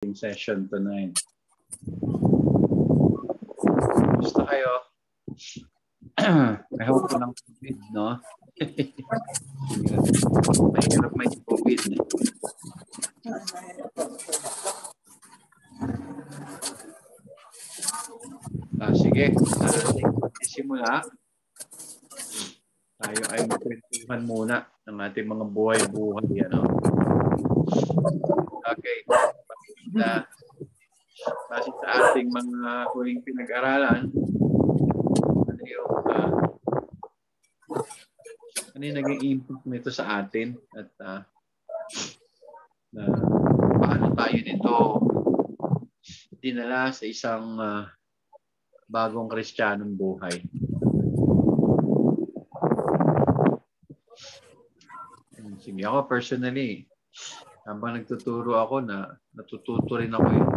session tonight. Gusto kayo? I hope walang COVID, no? Mahirap may COVID. Sige, simula. Tayo ay magkwentuhan muna ng ating mga buhay-buhay. Ano? Okay. Base sa ating mga huling pinag-aralan, ano yung naging impact nito sa atin at paano tayo nito dinala sa isang bagong Kristiyanong buhay. Sige, ako personally, habang nagtuturo ako, natututo rin ako yun.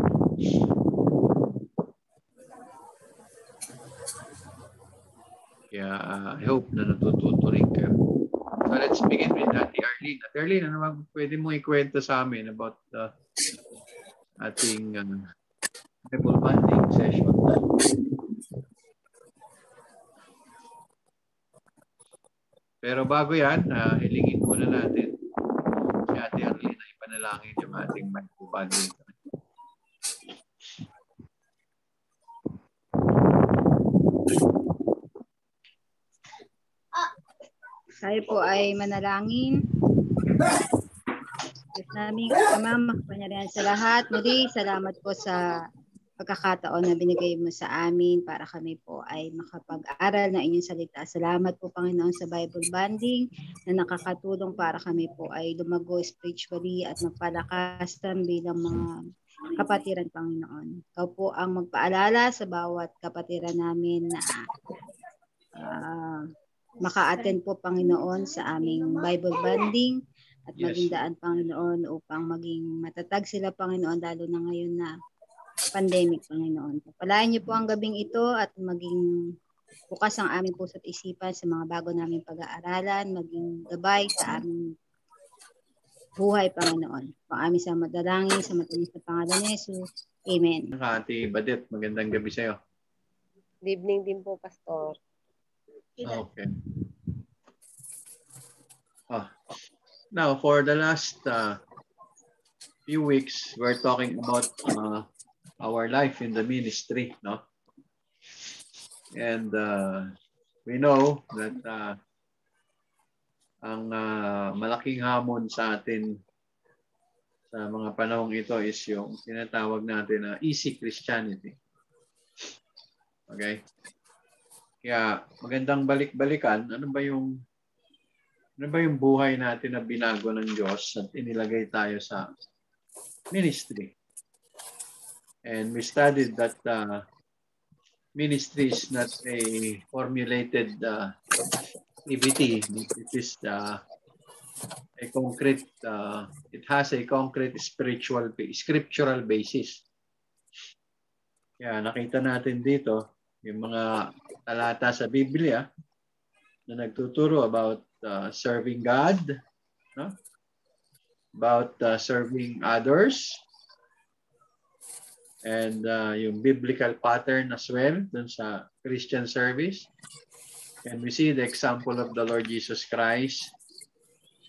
Kaya I hope na natututo rin kayo. So let's begin with Ate Arlene. Ate Arlene, ano pwede mong ikwento sa amin about ating Bible bonding session? Pero bago yan, hilingin muna natin si Ate Arlene na ipanalangin yung ating Bible bonding. Tayo po ay manalangin. Diyos namin, Ama, makapangyarihan sa lahat. Muli, salamat po sa pagkakataon na binigay mo sa amin para kami po ay makapag-aral ng inyong salita. Salamat po, Panginoon, sa Bible bonding na nakakatulong para kami po ay lumago spiritually at magpalakasan bilang mga kapatiran, Panginoon. Ikaw po ang magpaalala sa bawat kapatiran namin na maka-attend po, Panginoon, sa aming Bible bonding at maging daan, Panginoon, upang maging matatag sila, Panginoon, lalo na ngayon na pandemic, Panginoon. Palayan niyo po ang gabing ito at maging bukas ang aming puso at isipan sa mga bago naming pag-aaralan, maging gabay sa aming buhay, Panginoon. Pang aming sa madalangin, sa matamis na pangalan ni Jesus. Amen. Ate Badet, magandang gabi sa iyo. Good evening din po, Pastor. Okay. Now, for the last few weeks, we're talking about our life in the ministry, no? And we know that ang malaking hamon sa atin sa mga panahong ito is yung tinatawag natin na easy Christianity. Okay? Kaya magandang balik-balikan, ano ba yung buhay natin na binago ng Diyos at inilagay tayo sa ministry. And we studied that ministry is not a formulated activity. It is a concrete, it has a concrete scriptural basis. Kaya nakita natin dito yung mga talata sa Biblia na nagtuturo about serving God, no? About serving others, and yung biblical pattern as well dun sa Christian service. And we see the example of the Lord Jesus Christ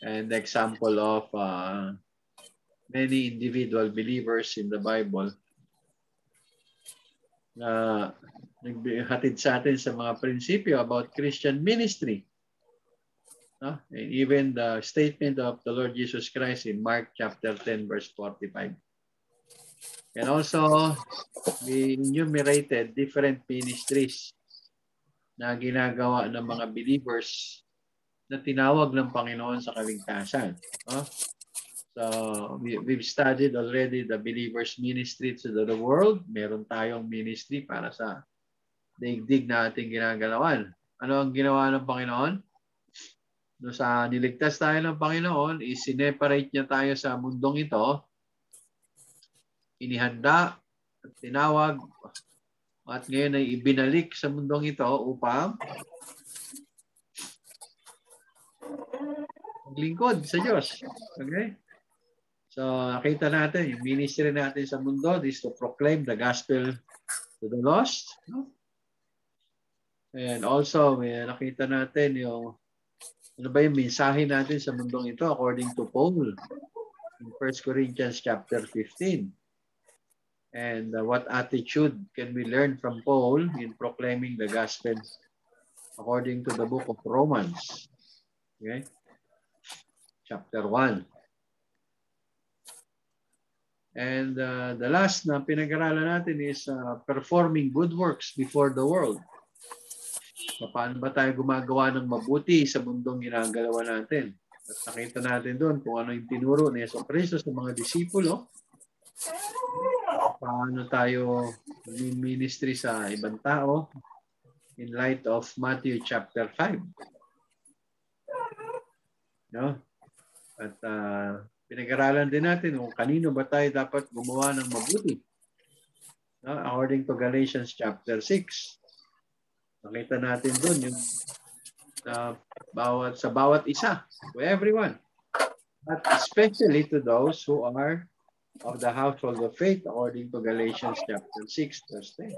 and the example of many individual believers in the Bible na naghatid sa atin sa mga prinsipyo about Christian ministry. No? And even the statement of the Lord Jesus Christ in Mark chapter 10 verse 45. And also, we enumerated different ministries na ginagawa ng mga believers na tinawag ng Panginoon sa kaligtasan. No? So, we've studied already the believers' ministry to the world. Meron tayong ministry para sa daigdig na ating ginagalawan. Ano ang ginawa ng Panginoon? No, sa niligtas tayo ng Panginoon, isineparate niya tayo sa mundong ito, inihanda at tinawag at ngayon ay ibinalik sa mundong ito upang maglingkod sa Diyos. Okay? So, nakita natin, yung ministry natin sa mundo is to proclaim the gospel to the lost. No? And also, may nakita natin yung ano ba yung mensahe natin sa mundong ito according to Paul in 1 Corinthians chapter 15. And what attitude can we learn from Paul in proclaiming the gospel according to the book of Romans? Okay? Chapter 1. And the last na pinag-aralan natin is performing good works before the world. Paano ba tayo gumagawa ng mabuti sa mundong ginagalawa natin? At nakita natin doon kung ano yung tinuro ni Yesu Cristo sa mga disipulo. Paano tayo ministry sa ibang tao in light of Matthew chapter 5. No? At pinag-aralan din natin kung kanino ba tayo dapat gumawa ng mabuti. No? According to Galatians chapter 6. Nakita natin doon yung sa bawat isa, to everyone. But especially to those who are of the household of faith according to Galatians chapter 6 verse 10.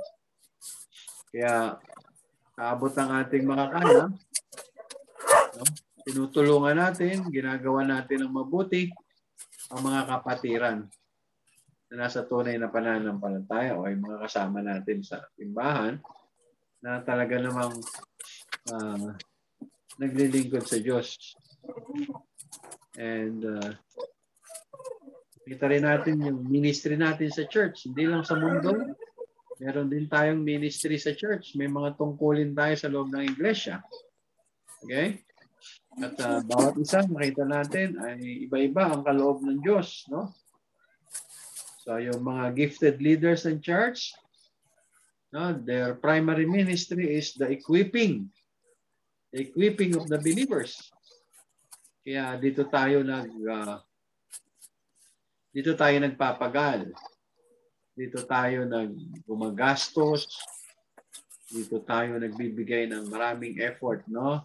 Kaya aabot ang ating makakaya. No? Tinutulungan natin, ginagawa natin ang mabuti ang mga kapatiran na nasa tunay na pananampalataya o ay mga kasama natin sa simbahan na talaga namang naglilingkod sa Diyos. And kita rin natin yung ministry natin sa church. Hindi lang sa mundo. Meron din tayong ministry sa church. May mga tungkulin tayo sa loob ng iglesia. Okay? At bawat isa, makita natin, ay iba-iba ang kaloob ng Diyos. No? So, yung mga gifted leaders in church, no, their primary ministry is the equipping of the believers. Kaya dito tayo nagpapagal. Dito tayo gumagastos. Dito tayo nagbibigay ng maraming effort, no?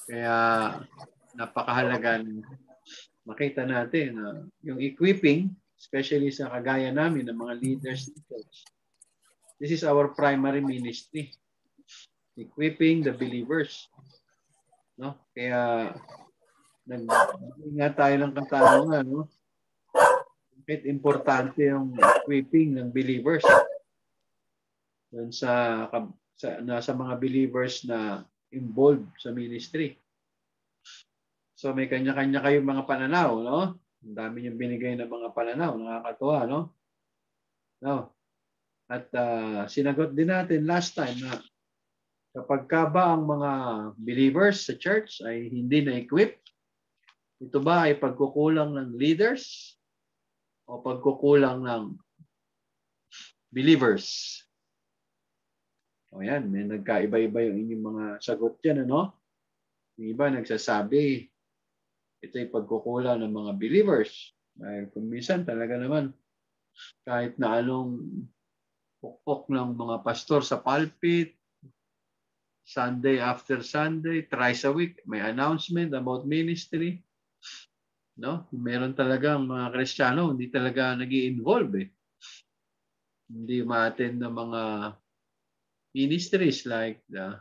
Kaya napakahalaga makita natin yung equipping, especially sa kagaya namin ng mga leaders ng church. This is our primary ministry. Equipping the believers. No? Kaya nag-ingat tayo ng katanungan, no? Bakit importante yung equipping ng believers dun sa mga believers na involved sa ministry. So may kanya-kanya kayong mga pananaw, no? Ang dami niyong binigay ng mga pananaw, nakakatuwa, no? No. At sinagot din natin last time na kapag ka ba ang mga believers sa church ay hindi na-equip, ito ba ay pagkukulang ng leaders o pagkukulang ng believers? O yan, may nagkaiba-iba yung inyong mga sagot dyan, ano? Yung iba nagsasabi, ito ay pagkukulang ng mga believers. Dahil kung minsan talaga naman, kahit na anong pukpok ng mga pastor sa pulpit, Sunday after Sunday, thrice a week, may announcement about ministry. No? Meron talagang mga Kristiyano, hindi talaga nag-i-involve eh. Hindi ma-attend ng mga ministries like sa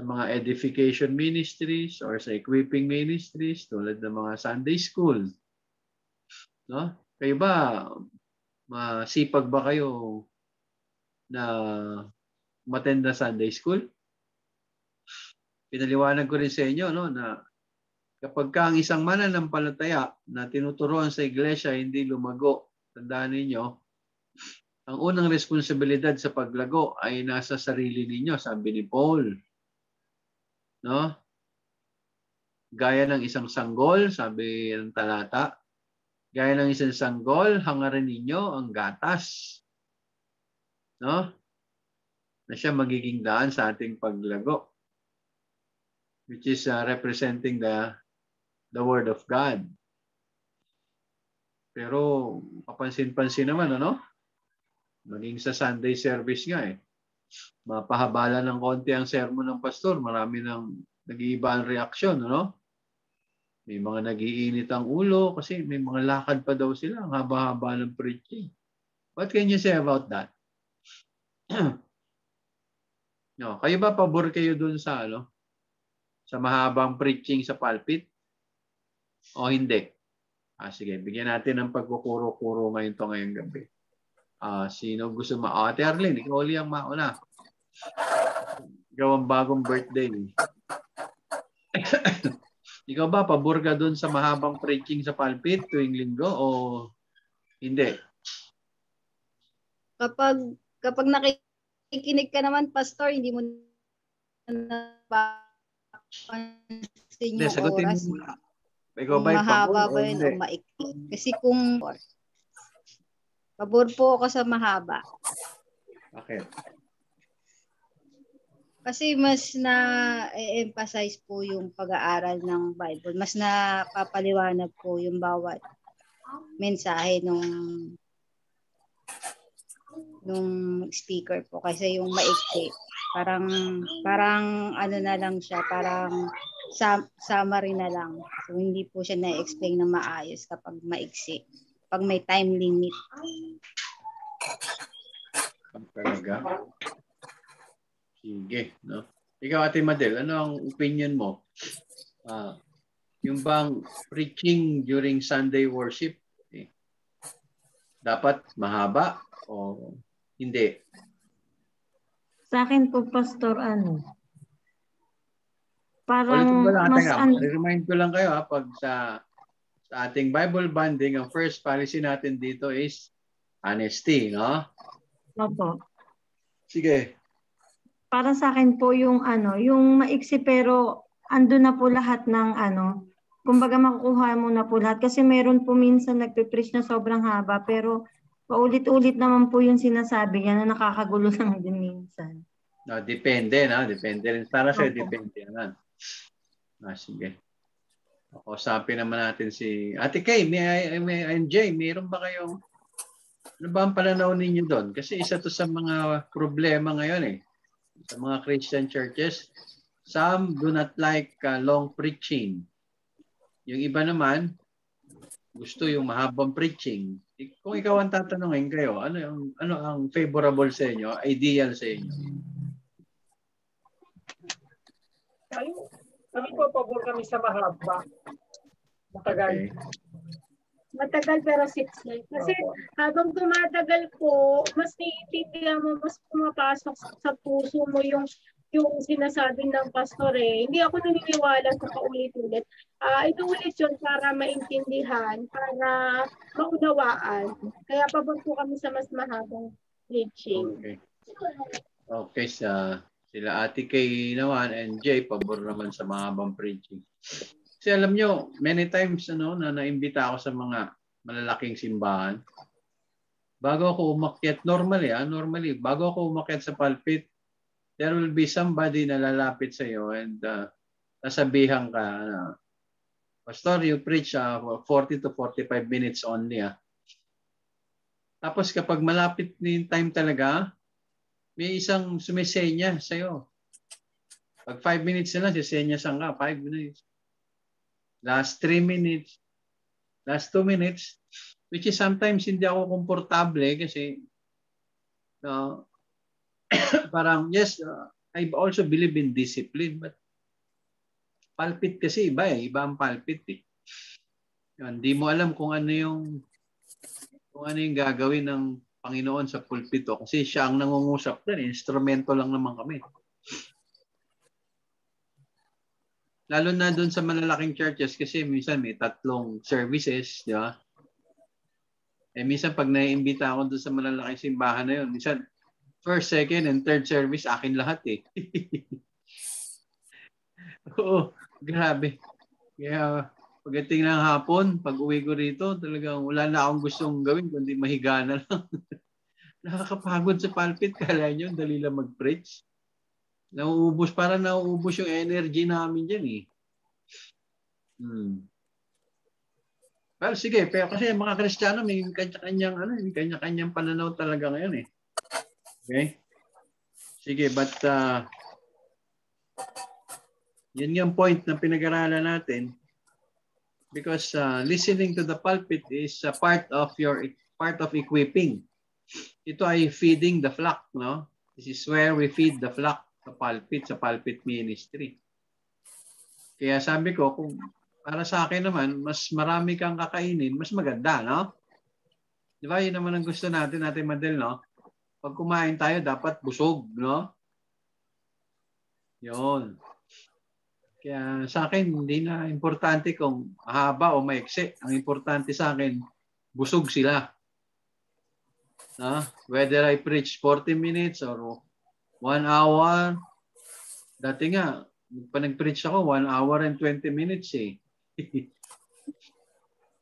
mga edification ministries or sa equipping ministries tulad ng mga Sunday school. No? Kayo ba, masipag ba kayo na umattend na Sunday school? Pinaliwanag ko rin sa inyo, no, na kapag ka ang isang mananampalataya na tinuturuan sa iglesia hindi lumago, tandaan ninyo, ang unang responsibilidad sa paglago ay nasa sarili ninyo, sabi ni Paul. No? Gaya ng isang sanggol, sabi ng talata, gaya ng isang sanggol, hangarin ninyo ang gatas. No? Na siya magiging daan sa ating paglago, which is representing the Word of God. Pero papansin-pansin naman, ano? Maging sa Sunday service nga eh. Mapahabala ng konti ang sermon ng pastor. Marami nang nag-iiba ang reaksyon, ano? May mga nagiinit ang ulo kasi may mga lakad pa daw sila. Ang haba-haba ng preaching. What can you say about that? No, kayo ba pabor kayo dun sa sa mahabang preaching sa pulpit o hindi? Sige, bigyan natin ng pagkukuro-kuro ngayong gabi. Sino gusto Ate Arlene, ikaw uli ang mauna. Ikaw ang bagong birthday. Ikaw ba, pabor ka dun sa mahabang preaching sa pulpit tuwing linggo o hindi? Kapag nakikinig ka naman, Pastor, hindi mo napapansin yung Sagutin oras. mo. Ikaw Kung ba'y mahaba pabor ba o yun hindi? o maikli. Kasi kung pabor po ako sa mahaba. Okay. Kasi mas na-emphasize po yung pag-aaral ng Bible. Mas napapaliwanag po yung bawat mensahe nung speaker po. Kasi yung maikli, parang ano na lang siya, parang summary na lang. So, hindi po siya na-explain na maayos kapag maiksi. Pag may time limit. Talaga? Sige, no? Ikaw, Ate Madel, ano ang opinion mo? Yung bang preaching during Sunday worship, dapat mahaba o hindi? Sa akin po, Pastor, parang Ulitin ko lang, mas remind ko lang kayo pag sa ating Bible bonding, ang first policy natin dito is honesty, no? Opo. Sige. Para sa akin po yung yung maiksi pero ando na po lahat ng kumbaga makukuha mo na po lahat kasi meron po minsan nagpe-preach na sobrang haba pero paulit-ulit naman po yung sinasabi niya na nakakagulo lang din minsan. No, depende rin. Para sa Opo. depende naman. Sige. Kausapin naman natin si Ate Kay, MJ, mayroon ba kayong ano ba ang pananaw ninyo doon? Kasi isa to sa mga problema ngayon sa mga Christian churches. Some do not like long preaching. Yung iba naman, gusto yung mahabang preaching. Kung ikaw ang tatanungin kayo, ano ang favorable sa inyo, ideal sa inyo? Kami po, pabor kami sa mahaba. Matagal. Okay. Matagal pero 6 months. Kasi habang tumatagal po, mas naiintindihan mo, mas pumapasok sa puso mo yung sinasabi ng pastor Hindi ako naniniwala sa paulit-ulit. Ito-ulit yun para maintindihan, para maunawaan. Kaya pabor po kami sa mas mahabang preaching. Okay, sila Ate Kay naman and Jay, pabor naman sa mahabang preaching. Kasi alam nyo, many times na naimbita ako sa mga malalaking simbahan. Bago ako umakyat, normally, bago ako umakyat sa pulpit, there will be somebody na lalapit sa iyo and nasabihan ka, Pastor, you preach 40 to 45 minutes only. Tapos kapag malapit na yung time talaga, may isang sumisenya sa iyo. Pag 5 minutes na lang, sisenyasan ka, 5 minutes. Last 3 minutes, last 2 minutes, which is sometimes hindi ako komportable kasi parang yes, I also believe in discipline but pulpit kasi iba ang pulpit Hindi mo alam kung ano yung gagawin ng Panginoon sa pulpito kasi siya ang nangungusap din, instrumento lang naman kami. Lalo na doon sa malalaking churches kasi minsan may 3 services, di ba? Minsan pag naiimbita ako doon sa malalaking simbahan na yun, minsan first, second, and third service, akin lahat Oo, grabe. Kaya pagdating ng hapon, pag uwi ko rito, talagang wala na akong gustong gawin kundi mahiga na lang. Nakakapagod sa pulpit, kala nyo, dali lang mag-preach. Nauubos yung energy namin dyan Well, sige, pero kasi mga Kristiyano may kanya-kanyang pananaw talaga ngayon Okay? Sige, but yun yung point na pinag-aralan natin. Because listening to the pulpit is a part of equipping. Ito ay feeding the flock, no? This is where we feed the flock, sa pulpit ministry. Kaya sabi ko, kung para sa akin naman, mas marami kang kakainin, mas maganda, no? Di ba? Yun naman ang gusto natin, Madel, no? Pag kumain tayo, dapat busog, no? Yun. Kaya sa akin, hindi na importante kung mahaba o maiksi. Ang importante sa akin, busog sila. Whether I preach 40 minutes or 1 hour. Dati nga, pa nag-preach ako, 1 hour and 20 minutes eh.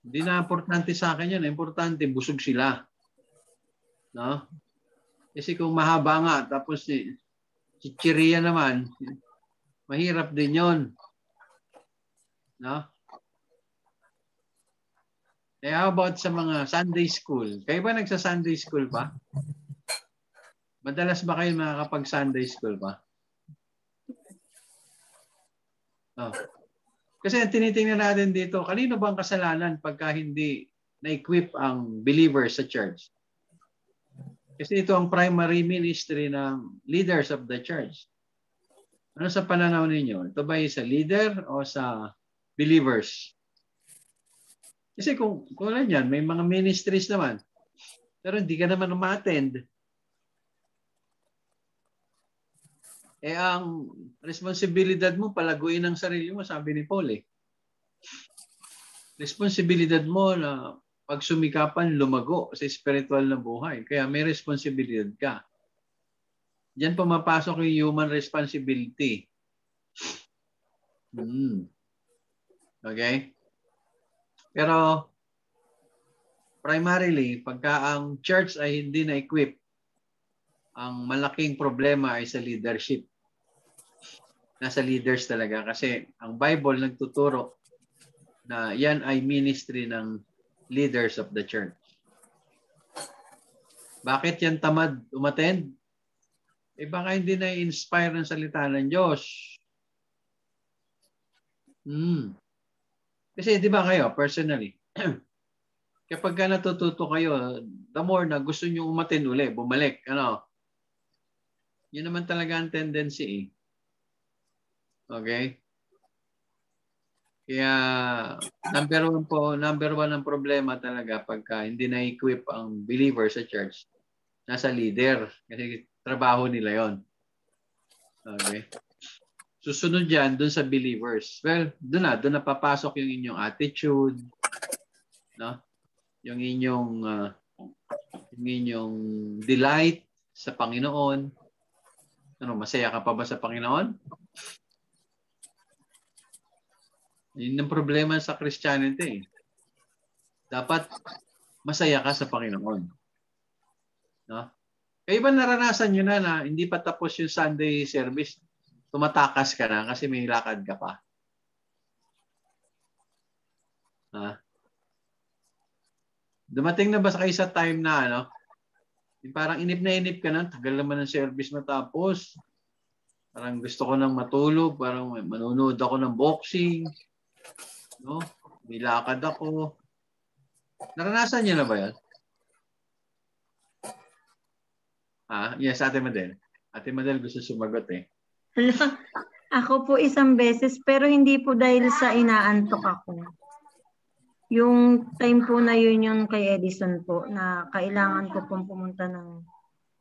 Hindi na importante sa akin yan. Importante, busog sila. No? Kasi kung mahaba nga, tapos chichiriya naman, mahirap din yun. No? Eh, how about sa mga Sunday school? Kayo ba nagsa-Sunday school pa? Madalas ba kayo makakapag-Sunday school pa? Oh. Kasi ang tinitingnan natin dito, kanino ba ang kasalanan pagka hindi na-equip ang believers sa church? Kasi ito ang primary ministry ng leaders of the church. Ano sa pananaw ninyo? Ito ba sa leader o sa believers? Kasi kung lang yan, may mga ministries naman. Pero hindi ka naman uma-attend. Eh ang responsibilidad mo, palaguin ang sarili mo, sabi ni Paul eh. Responsibilidad mo na pagsumikapan, lumago sa spiritual na buhay. Kaya may responsibilidad ka. Diyan pumapasok yung human responsibility. Okay? Pero primarily, pagka ang church ay hindi na-equip, ang malaking problema ay sa leadership. Nasa leaders talaga kasi ang Bible nagtuturo na yan ay ministry ng leaders of the church. Bakit yan tamad umattend? Eh baka hindi na-inspire ng salita ng Diyos. Kasi di ba kayo, personally, kapag ka natututo kayo, the more na gusto nyo umattend uli, bumalik, yun naman talaga ang tendency eh. Okay? Kaya number one ang problema talaga pagka hindi na-equip ang believer sa church, nasa leader. Kasi trabaho nila yon. Okay? Susunod dyan, dun sa believers. Well, dun na papasok yung inyong attitude, no? Yung inyong delight sa Panginoon. Masaya ka pa ba sa Panginoon? Yun ang problema sa Christianity. Dapat masaya ka sa Panginoon. No? Kaya ba naranasan nyo na hindi pa tapos yung Sunday service, tumatakas ka na kasi may lakad ka pa? Dumating na ba kayo sa time na parang inip na inip ka na, tagal naman ng service matapos. Parang gusto ko nang matulog, parang manonood ako ng boxing. No? May lakad ako. Naranasan niyo na ba yan? Yes, Ate Madel. Ate Madel gusto sumagot eh. Ako po isang beses, pero hindi po dahil sa inaantok ako. Yung time po na yun yung kay Edison po, na kailangan ko pong pumunta ng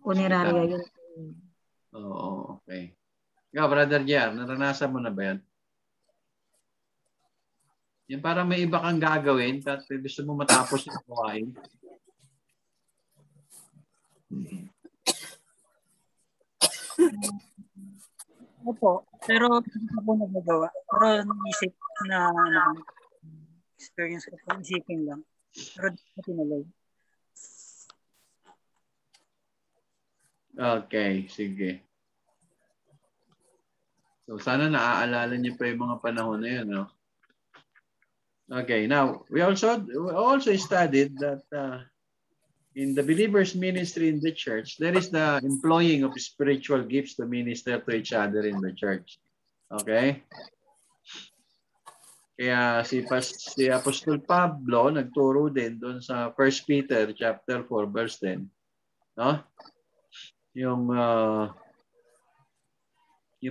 punerarya. Yun. Oo, okay. Ikaw, Brother Jer, naranasan mo na ba yan? Yung parang may iba kang gagawin, at gusto mo matapos yung gawain. Opo, pero hindi ko po nagagawa. Pero naisip na experience ko po, isipin lang. Pero di ko tinuloy. Okay, sige. So sana naaalala niyo pa yung mga panahon na yun, no? Okay, now we also studied that in the believers' ministry in the church, there is the employing of spiritual gifts to minister to each other in the church. Okay? Kaya si Apostol Pablo nagturo din doon sa 1 Peter chapter 4 verse 10, no? Yung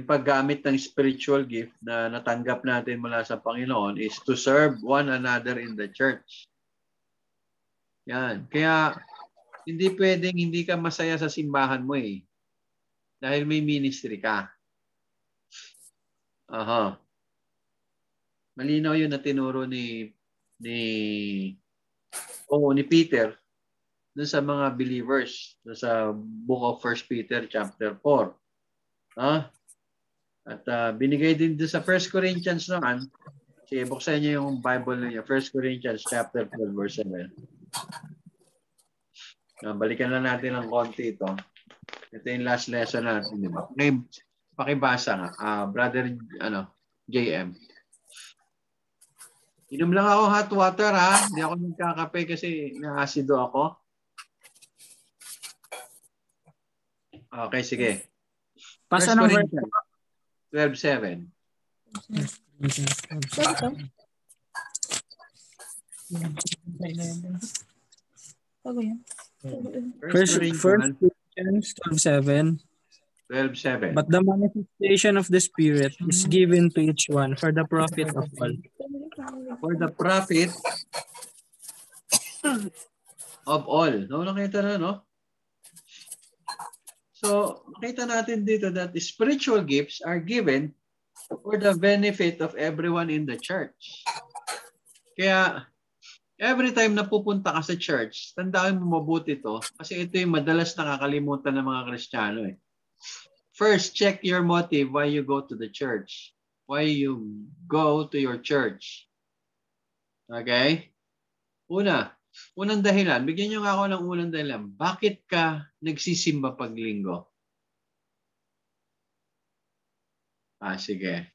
paggamit ng spiritual gift na natanggap natin mula sa Panginoon is to serve one another in the church. Yan. Kaya hindi pwedeng hindi ka masaya sa simbahan mo eh. Dahil may ministry ka. Aha. Malinaw yun na tinuro ni Peter dun sa mga believers sa book of 1 Peter chapter 4. At binigay din dun sa 1 Corinthians naman. Sige, buksan niyo yung Bible niyo. 1 Corinthians chapter 12 verse 7. Balikan na natin ng konti ito. Ito yung last lesson natin, di ba? Pakibasa nga. Brother JM. Inom lang ako hot water ha. Hindi ako nagkakape kasi naasido ako. Okay, sige. Pasa ng verse 12:7. First Corinthians 12:7. 12:7. But the manifestation of the Spirit is given to each one for the profit of all. For the profit of all. No, nakita na, no? So, nakita natin dito that the spiritual gifts are given for the benefit of everyone in the church. Kaya, every time na pupunta ka sa church, tandaan mo mabuti ito kasi ito yung madalas nakakalimutan ng mga Kristiyano eh. First, check your motive why you go to the church. Why you go to your church. Okay? Unang dahilan. Bigyan nyo nga ako ng unang dahilan. Bakit ka nagsisimba pag linggo? Sige.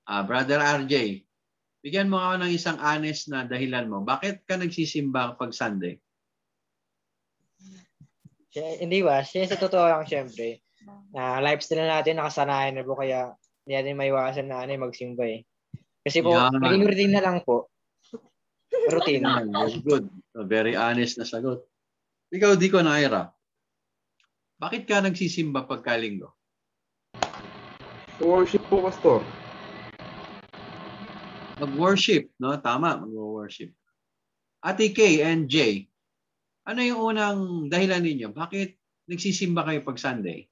Brother RJ, bigyan mo ako ng isang honest na dahilan mo. Bakit ka nagsisimba pag Sunday? Hindi ba? Sa totoo lang siyempre, na lifestyle natin nakasanayan na po kaya hindi natin maiwasan na magsimba eh. Kasi po, naging routine na lang po. Routine. That's good. Very honest na sagot. Ikaw, Diko Naira, bakit ka nagsisimba pagkalinggo? Worship po, Pastor. Mag-worship, no? Tama, mag-worship. Ate K and J, ano yung unang dahilan ninyo? Bakit nagsisimba kayo pag Sunday?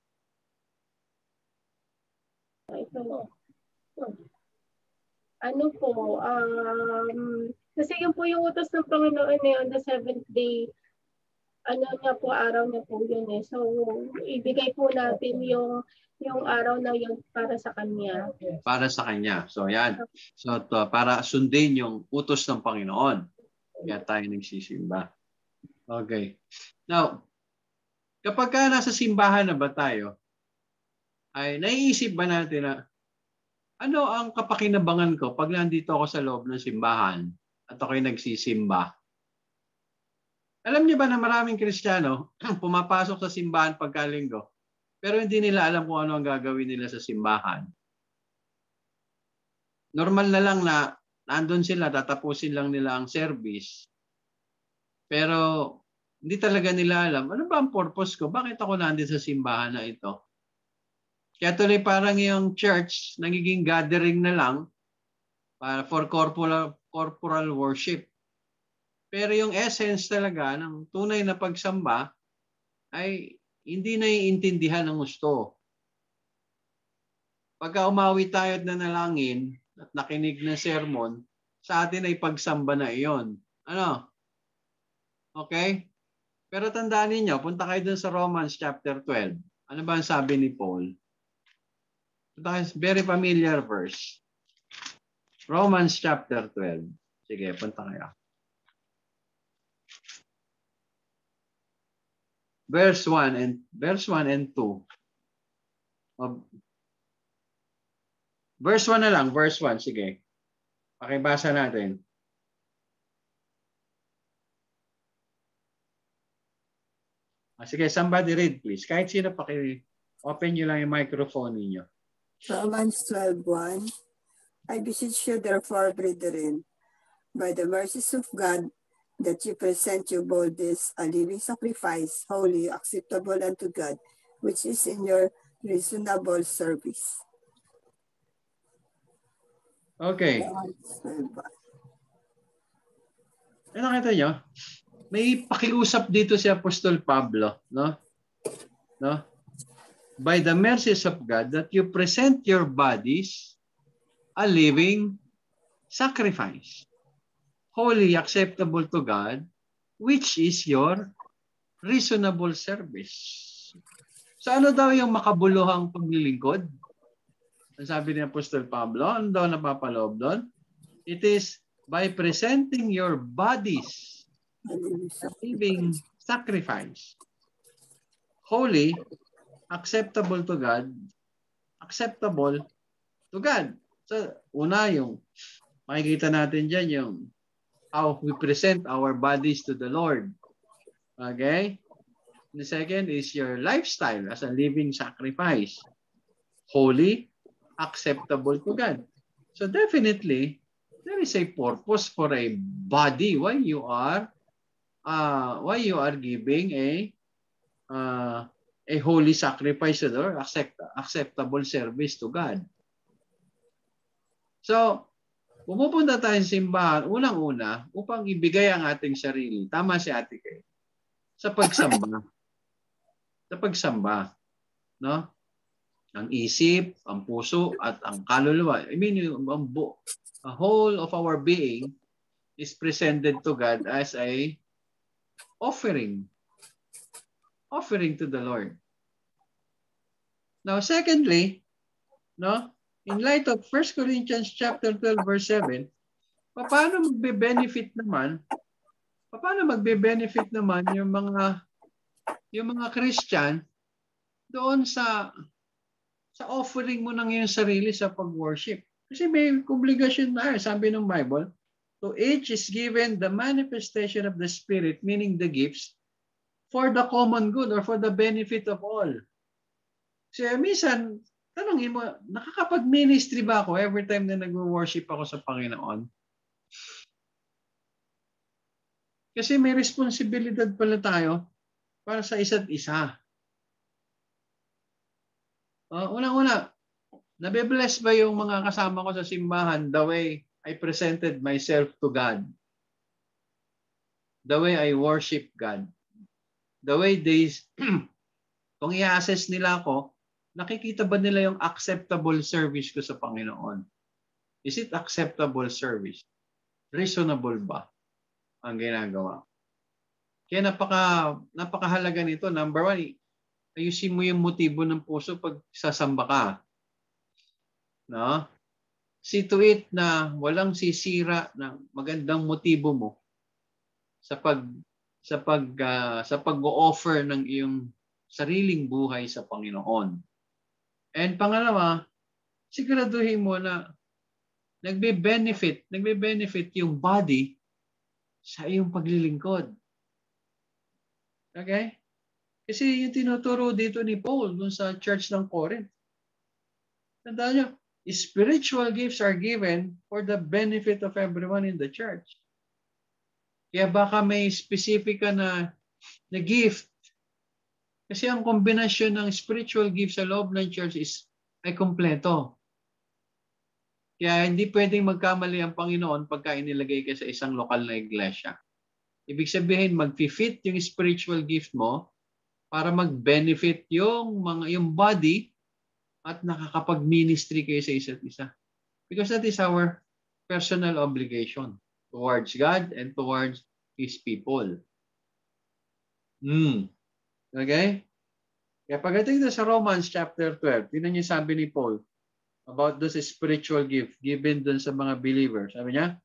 Kasi yun po yung utos ng Panginoon on the 7th day, araw na po yun eh. So, ibigay po natin yung araw na yun para sa Kanya. Para sa Kanya. So, yan. So, para sundin yung utos ng Panginoon. Kaya tayo nagsisimba. Okay. Now, kapag ka nasa simbahan na ba tayo, ay naiisip ba natin na ano ang kapakinabangan ko pag nandito ako sa loob ng simbahan at ako'y nagsisimba? Alam niyo ba na maraming Kristiyano pumapasok sa simbahan pagkalinggo pero hindi nila alam kung ano ang gagawin nila sa simbahan. Normal na lang na nandun sila, tatapusin lang nila ang service. Pero hindi talaga nila alam, ano ba ang purpose ko? Bakit ako nandito sa simbahan na ito? Kaya tuloy parang yung church, nagiging gathering na lang for corporal worship. Pero yung essence talaga ng tunay na pagsamba ay hindi naiintindihan ng gusto. Pagka umawi tayo at nanalangin at nakinig ng sermon, sa atin ay pagsamba na iyon. Ano? Okay? Pero tandaan niyo, punta kayo dun sa Romans chapter 12. Ano ba ang sabi ni Paul? Very familiar verse. Romans chapter 12. Sige, punta kayo. Verse 1 and 2. Verse 1 na lang, verse 1. Sige. Pakibasa natin. Sige, somebody read please. Kahit sino open nyo lang yung microphone niyo. Romans 12:1. I beseech you, therefore, brethren, by the mercies of God, that you present your bodies a living sacrifice, holy, acceptable unto God, which is in your reasonable service. Okay. Nakita nyo? May pakiusap dito si Apostol Pablo, no? No? By the mercies of God, that you present your bodies a living sacrifice, holy, acceptable to God, which is your reasonable service. So ano daw yung makabuluhang paglilingkod? Ang sabi ni Apostol Pablo, ano daw napapaloob doon? It is by presenting your bodies a living sacrifice, holy, acceptable to God, acceptable to God. So, una yung makikita natin dyan yung how we present our bodies to the Lord. Okay? The second is your lifestyle as a living sacrifice, holy, acceptable to God. So definitely, there is a purpose for a body why you are giving a holy sacrifice or acceptable service to God. So, pumupunta tayo sa simbahan, unang-una, upang ibigay ang ating sarili. Tama si Ate Kay. Sa pagsamba. Sa pagsamba. No? Ang isip, ang puso, at ang kaluluwa. I mean, a whole of our being is presented to God as a offering. Offering to the Lord. Now, secondly, no? In light of 1 Corinthians chapter 12 verse 7, paano magbe-benefit naman yung mga Christian doon sa offering mo ng iyong sarili sa pag-worship? Kasi may obligasyon na, sabi ng Bible, to each is given the manifestation of the Spirit, meaning the gifts, for the common good or for the benefit of all. Kasi minsan, tanongin mo, nakakapag-ministry ba ako every time na nag-worship ako sa Panginoon? Kasi may responsibilidad pala tayo para sa isa't isa. Unang-una, nabe-bless ba yung mga kasama ko sa simbahan the way I presented myself to God? The way I worship God? The way kung i-assess nila ako, nakikita ba nila yung acceptable service ko sa Panginoon? Is it acceptable service? Reasonable ba ang ginagawa? Kaya napakahalaga nito. Number one, ayusin mo yung motibo ng puso pag sasamba ka. No? See to it na walang sisira na magandang motibo mo sa pag-o-offer ng iyong sariling buhay sa Panginoon. And pangalawa, siguraduhin mo na nagbe-benefit yung body sa iyong paglilingkod. Okay? Kasi yung tinuturo dito ni Paul dun sa church ng Corinth. Tandaan nyo, spiritual gifts are given for the benefit of everyone in the church. Kaya baka may specific ka na gift. Kasi ang kombinasyon ng spiritual gifts sa loob ng church ay kompleto. Kaya hindi pwedeng magkamali ang Panginoon pagka inilagay ka sa isang lokal na iglesia. Ibig sabihin, mag-fit yung spiritual gift mo para mag-benefit yung body at nakakapag-ministry kayo sa isa't isa. Because that is our personal obligation towards God and towards His people. Okay? Kaya pagdating sa Romans chapter 12, tingnan niyo sabi ni Paul about this spiritual gift given dun sa mga believers. Sabi niya,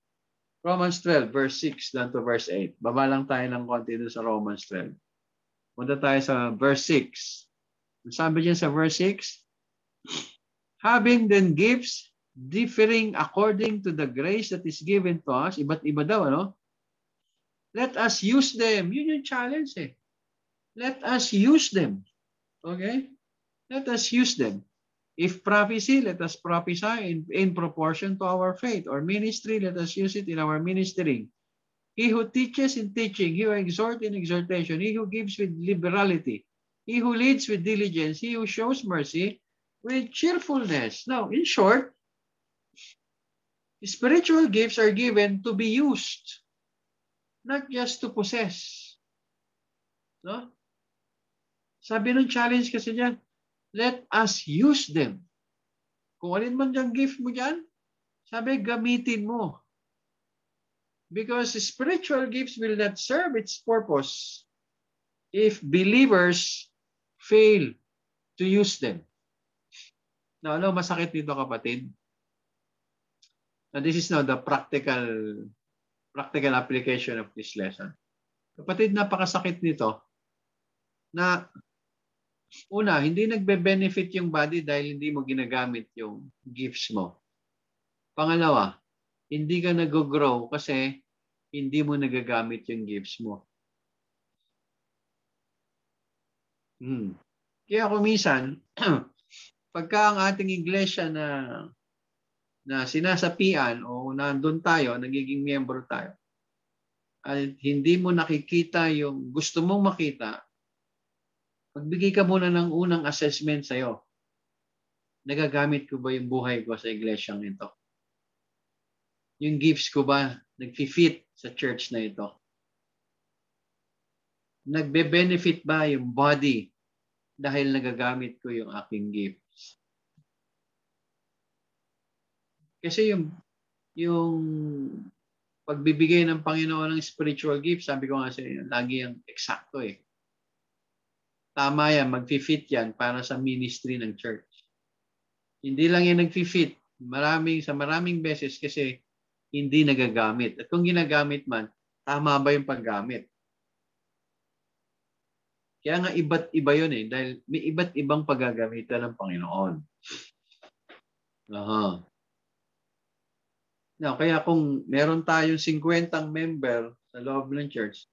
Romans 12 verse 6 down to verse 8. Baba lang tayo ng konti dun sa Romans 12. Punta tayo sa verse 6. Sabi niya sa verse 6, having then gifts differing according to the grace that is given to us, iba't iba daw, ano? Let us use them. Yun yung challenge Let us use them. Okay? Let us use them. If prophecy, let us prophesy in proportion to our faith. Or ministry, let us use it in our ministering. He who teaches in teaching, he who exhorts in exhortation, he who gives with liberality, he who leads with diligence, he who shows mercy with cheerfulness. Now, in short, spiritual gifts are given to be used, not just to possess. No? Sabi ng challenge kasi dyan, let us use them. Kung alin man yung gift mo dyan, sabi, gamitin mo. Because spiritual gifts will not serve its purpose if believers fail to use them. Now, ano masakit dito, kapatid? Now, this is now the practical application of this lesson. Kapatid, napakasakit nito na una, hindi nagbe-benefit yung body dahil hindi mo ginagamit yung gifts mo. Pangalawa, hindi ka nag-grow kasi hindi mo nagagamit yung gifts mo. Kaya kung minsan, pagka ang ating iglesia na sinasapian o nandun tayo, nagiging miyembro tayo, at hindi mo nakikita yung gusto mong makita, magbigay ka muna ng unang assessment sa'yo. Nagagamit ko ba yung buhay ko sa iglesyang ito? Yung gifts ko ba nagfi-fit sa church na ito? Nagbe-benefit ba yung body dahil nagagamit ko yung aking gifts? Kasi yung pagbibigay ng Panginoon ng spiritual gifts, sabi ko nga sa inyo, lagi yung eksakto eh. Tama yan, mag-fit yan para sa ministry ng church. Hindi lang yan nag-fit, sa maraming beses kasi hindi nagagamit. At kung ginagamit man, tama ba yung paggamit? Kaya nga iba't iba yun eh, dahil may iba't ibang paggagamitan ng Panginoon. Aha. Now, kaya kung meron tayong 50 member sa loob ng church,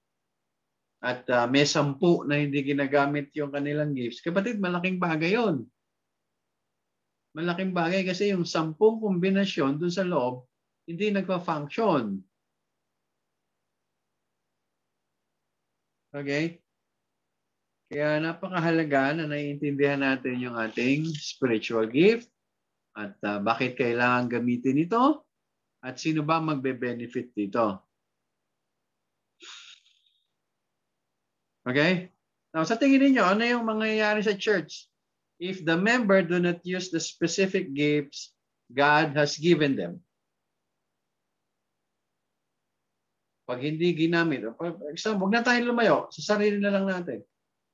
at may 10 na hindi ginagamit yung kanilang gifts, kapatid, malaking bagay yun. Malaking bagay kasi yung 10 kombinasyon dun sa loob, hindi nagpa-function. Okay? Kaya napakahalaga na naiintindihan natin yung ating spiritual gift at bakit kailangan gamitin ito at sino ba magbe-benefit dito. Okay? Now, sa tingin niyo, ano yung mangyayari sa church if the member do not use the specific gifts God has given them? Pag hindi ginamit, huwag na tayo lumayo, sa sarili na lang natin.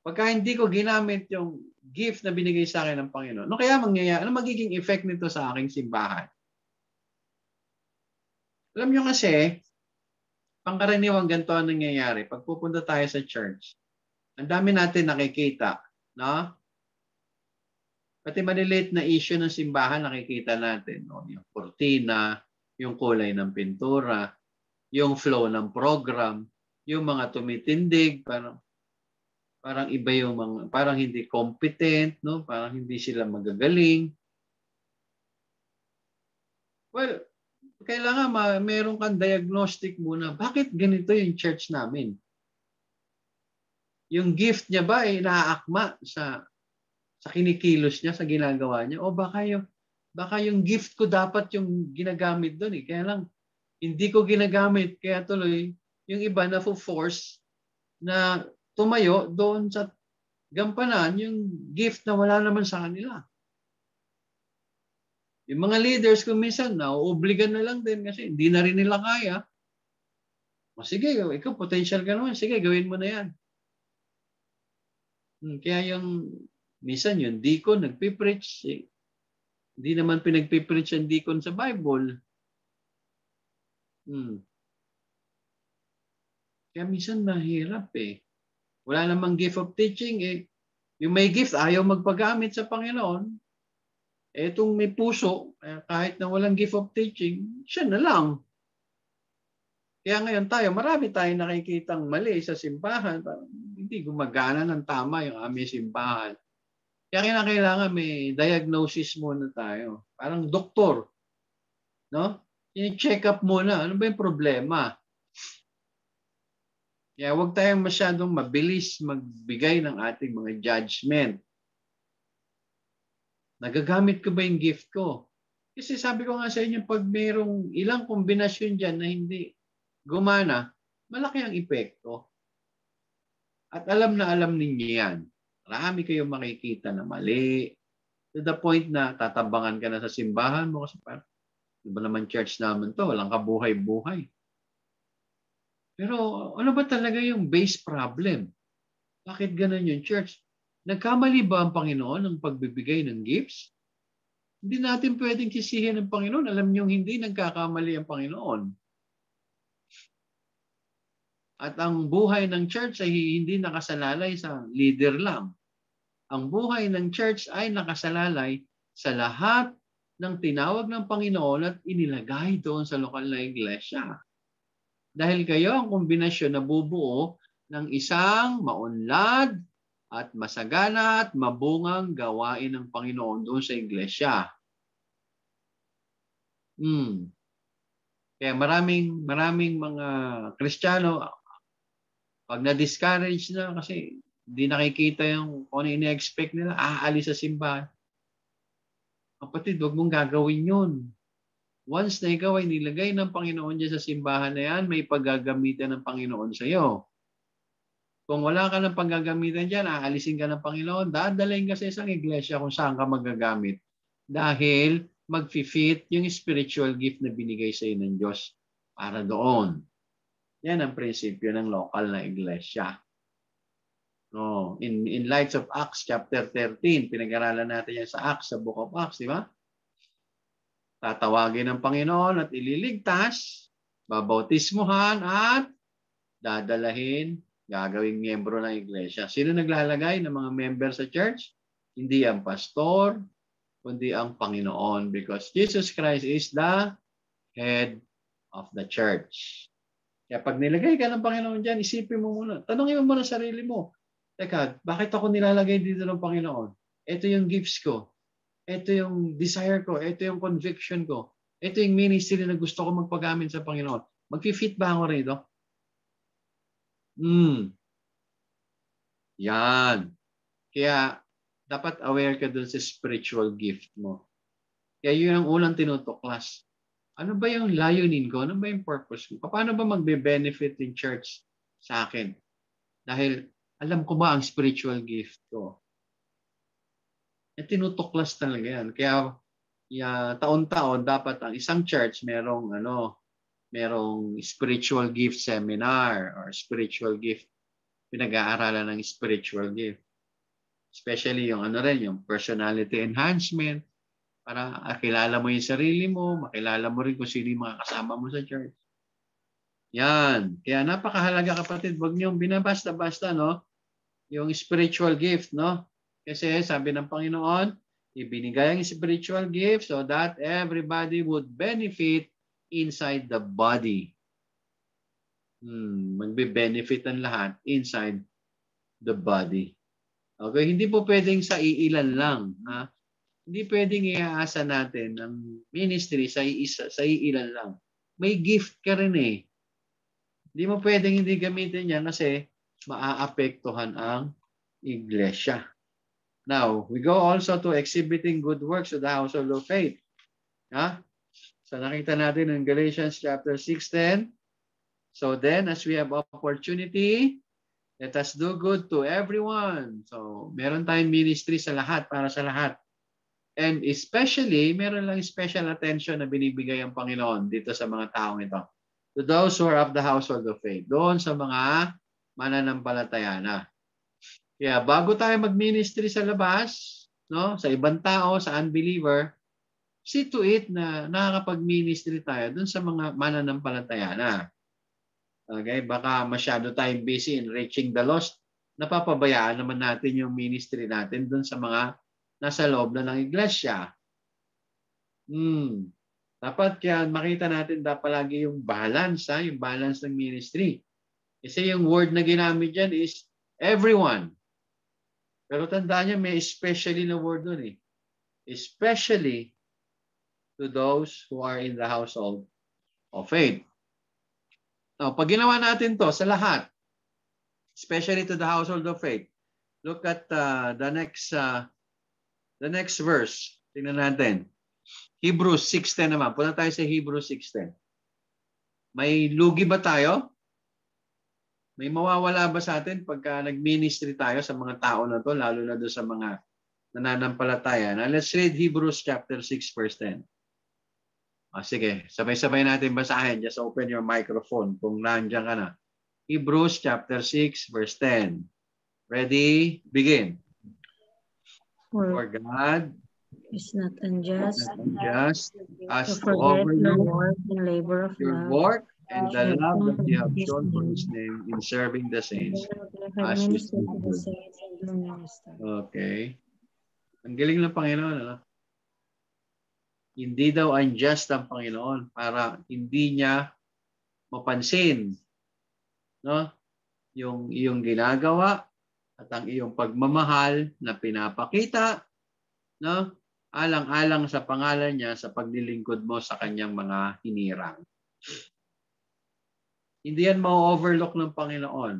Pagka hindi ko ginamit yung gift na binigay sa akin ng Panginoon, ano kaya mangyayari? Ano magiging effect nito sa aking simbahan? Alam nyo kasi, pangkaraniwang ganito ang nangyayari. Pag pupunta tayo sa church, ang dami natin nakikita, no? Pati maliliit na issue ng simbahan nakikita natin, no? Yung kurtina, yung kulay ng pintura, yung flow ng program, yung mga tumitindig, parang iba yung mga, parang hindi competent, no? Parang hindi sila magagaling. Well, kailangan meron kang diagnostic muna. Bakit ganito yung church namin? Yung gift niya ba ay naaakma sa kinikilos niya, sa ginagawa niya? O baka yung gift ko dapat yung ginagamit doon eh. Kaya lang, hindi ko ginagamit. Kaya tuloy, yung iba na force na tumayo doon sa gampanan yung gift na wala naman sa kanila. Yung mga leaders kung minsan nauobligan na lang din kasi hindi na rin nila kaya. O sige, ikaw potential ka naman. Sige, gawin mo na yan. Kaya yung minsan yung deacon nagpipreach. Hindi naman pinagpipreach ang deacon sa Bible. Kaya minsan mahirap eh. Wala namang gift of teaching eh. Yung may gift, ayaw magpagamit sa Panginoon. Etong may puso, kahit na walang gift of teaching, siya na lang. Kaya ngayon marami tayong nakikitang mali sa simbahan. Hindi gumagana ng tama yung aming simbahan. Kaya kailangan may diagnosis muna tayo. Parang doktor. No? I-check up muna. Ano ba yung problema? Kaya huwag tayong masyadong mabilis magbigay ng ating mga judgment. Nagagamit ko ba yung gift ko? Kasi sabi ko nga sa inyo, pag mayroong ilang kombinasyon dyan na hindi gumana, malaki ang epekto. At alam na alam ninyo yan. Marami kayong makikita na mali. To the point na tatabangan ka na sa simbahan mo kasi parang, di ba naman church naman to, walang kabuhay-buhay. Pero ano ba talaga yung base problem? Bakit ganun yung church? Nagkamali ba ang Panginoon ng pagbibigay ng gifts? Hindi natin pwedeng sisihin ng Panginoon. Alam niyo, hindi nagkakamali ang Panginoon. At ang buhay ng church ay hindi nakasalalay sa leader lang. Ang buhay ng church ay nakasalalay sa lahat ng tinawag ng Panginoon at inilagay doon sa lokal na iglesia. Dahil kayo ang kombinasyon na bubuo ng isang maunlad at masagana at mabungang gawain ng Panginoon doon sa iglesia. Kaya maraming mga Kristiyano, pag na-discourage na kasi hindi nakikita yung kung ano ini-expect nila, aalis sa simbahan. Kapatid, huwag mong gagawin yun. Once na ikaw ay nilagay ng Panginoon dyan sa simbahan na yan, may paggagamitan ng Panginoon sa iyo. Kung wala ka ng paggagamitan dyan, aalisin ka ng Panginoon, dadalhin ka sa isang iglesia kung saan ka magagamit. Dahil mag-fit yung spiritual gift na binigay sa iyo ng Diyos para doon. Yan ang prinsipyo ng local na iglesia. No, in light of Acts chapter 13, pinag-aralan natin yan sa Acts, sa Book of Acts, di ba? Tatawagin ng Panginoon at ililigtas, babautismuhan at dadalahin, gagawing miyembro ng iglesia. Sino naglalagay ng mga member sa church? Hindi ang pastor, kundi ang Panginoon, because Jesus Christ is the head of the church. Kaya pag nilagay ka ng Panginoon dyan, isipin mo muna, tanongin mo muna sarili mo, teka, bakit ako nilalagay dito ng Panginoon? Ito yung gifts ko. Ito yung desire ko. Ito yung conviction ko. Ito yung ministry na gusto ko magpagamit sa Panginoon. Mag-fit ba ako rito? Yan. Kaya, dapat aware ka dun sa spiritual gift mo. Kaya yun ang unang tinutuklas. Ano ba yung layunin ko? Ano ba yung purpose ko? Paano ba magbe-benefit in church sa akin? Dahil alam ko ba ang spiritual gift ko? Tinutuklas talaga yan. Kaya taon-taon dapat ang isang church merong spiritual gift seminar or spiritual gift. Pinag-aaralan ng spiritual gift. Especially yung yung personality enhancement para makilala mo yung sarili mo, makilala mo rin kung sino yung mga kasama mo sa church. Yan. Kaya napakahalaga, kapatid, wag niyong binabasta-basta, no? Yung spiritual gift, no? Kasi sabi ng Panginoon, ibinigay ang spiritual gift so that everybody would benefit inside the body. Magbe-benefit ang lahat inside the body. Okay, hindi po pwedeng sa iilan lang, ha? Hindi pwedeng iaasa natin ang ministry sa iilan lang. May gift ka rin eh. Hindi mo pwedeng hindi gamitin yan kasi maaapektuhan ang iglesia. Now, we go also to exhibiting good works to the household of faith. Ha? So nakita natin in Galatians chapter 6:10. So then, as we have opportunity, let us do good to everyone. So meron tayong ministry sa lahat, para sa lahat. And especially, meron lang special attention na binibigay ang Panginoon dito sa mga taong ito. To those who are of the household of faith. Doon sa mga mananampalataya na. Kaya bago tayo mag-ministry sa labas, no, sa ibang tao, sa unbeliever, see to it na nakakapag-ministry tayo doon sa mga mananampalataya na. Okay, baka masyado tayong busy in reaching the lost, napapabayaan naman natin yung ministry natin doon sa mga nasa loob na ng iglesia. Dapat kaya makita natin dapat palagi yung balance, yung balance ng ministry. Kasi yung word na ginamit dyan is everyone. Pero tandaan niyo, may especially na word doon eh. Especially to those who are in the household of faith. Now, pag ginawa natin to sa lahat, especially to the household of faith, look at the next verse. Tingnan natin. Hebrews 6:10 naman. Punta tayo sa Hebrews 6:10. May lugi ba tayo? May mawawala ba sa atin pagka nag-ministry tayo sa mga tao na to, lalo na doon sa mga nananampalataya? Now, let's read Hebrews chapter 6 verse 10. Sige, sabay-sabay natin basahin. Just open your microphone kung nandiyan ka na. Hebrews chapter 6 verse 10. Ready? Begin. For God is not unjust as to to forget your overlook work and labor of your love, work and the have love that shown you have His shown for name, His name in serving the and saints have as you ministered to the do. saints and do minister. Okay. Ang galing ng Panginoon. Ano? Hindi daw unjust ang Panginoon para hindi niya mapansin, no? Yung iyong ginagawa at ang iyong pagmamahal na pinapakita, no? Alang-alang sa pangalan niya sa paglilingkod mo sa kanyang mga hinirang. Hindi yan ma-overlook ng Panginoon.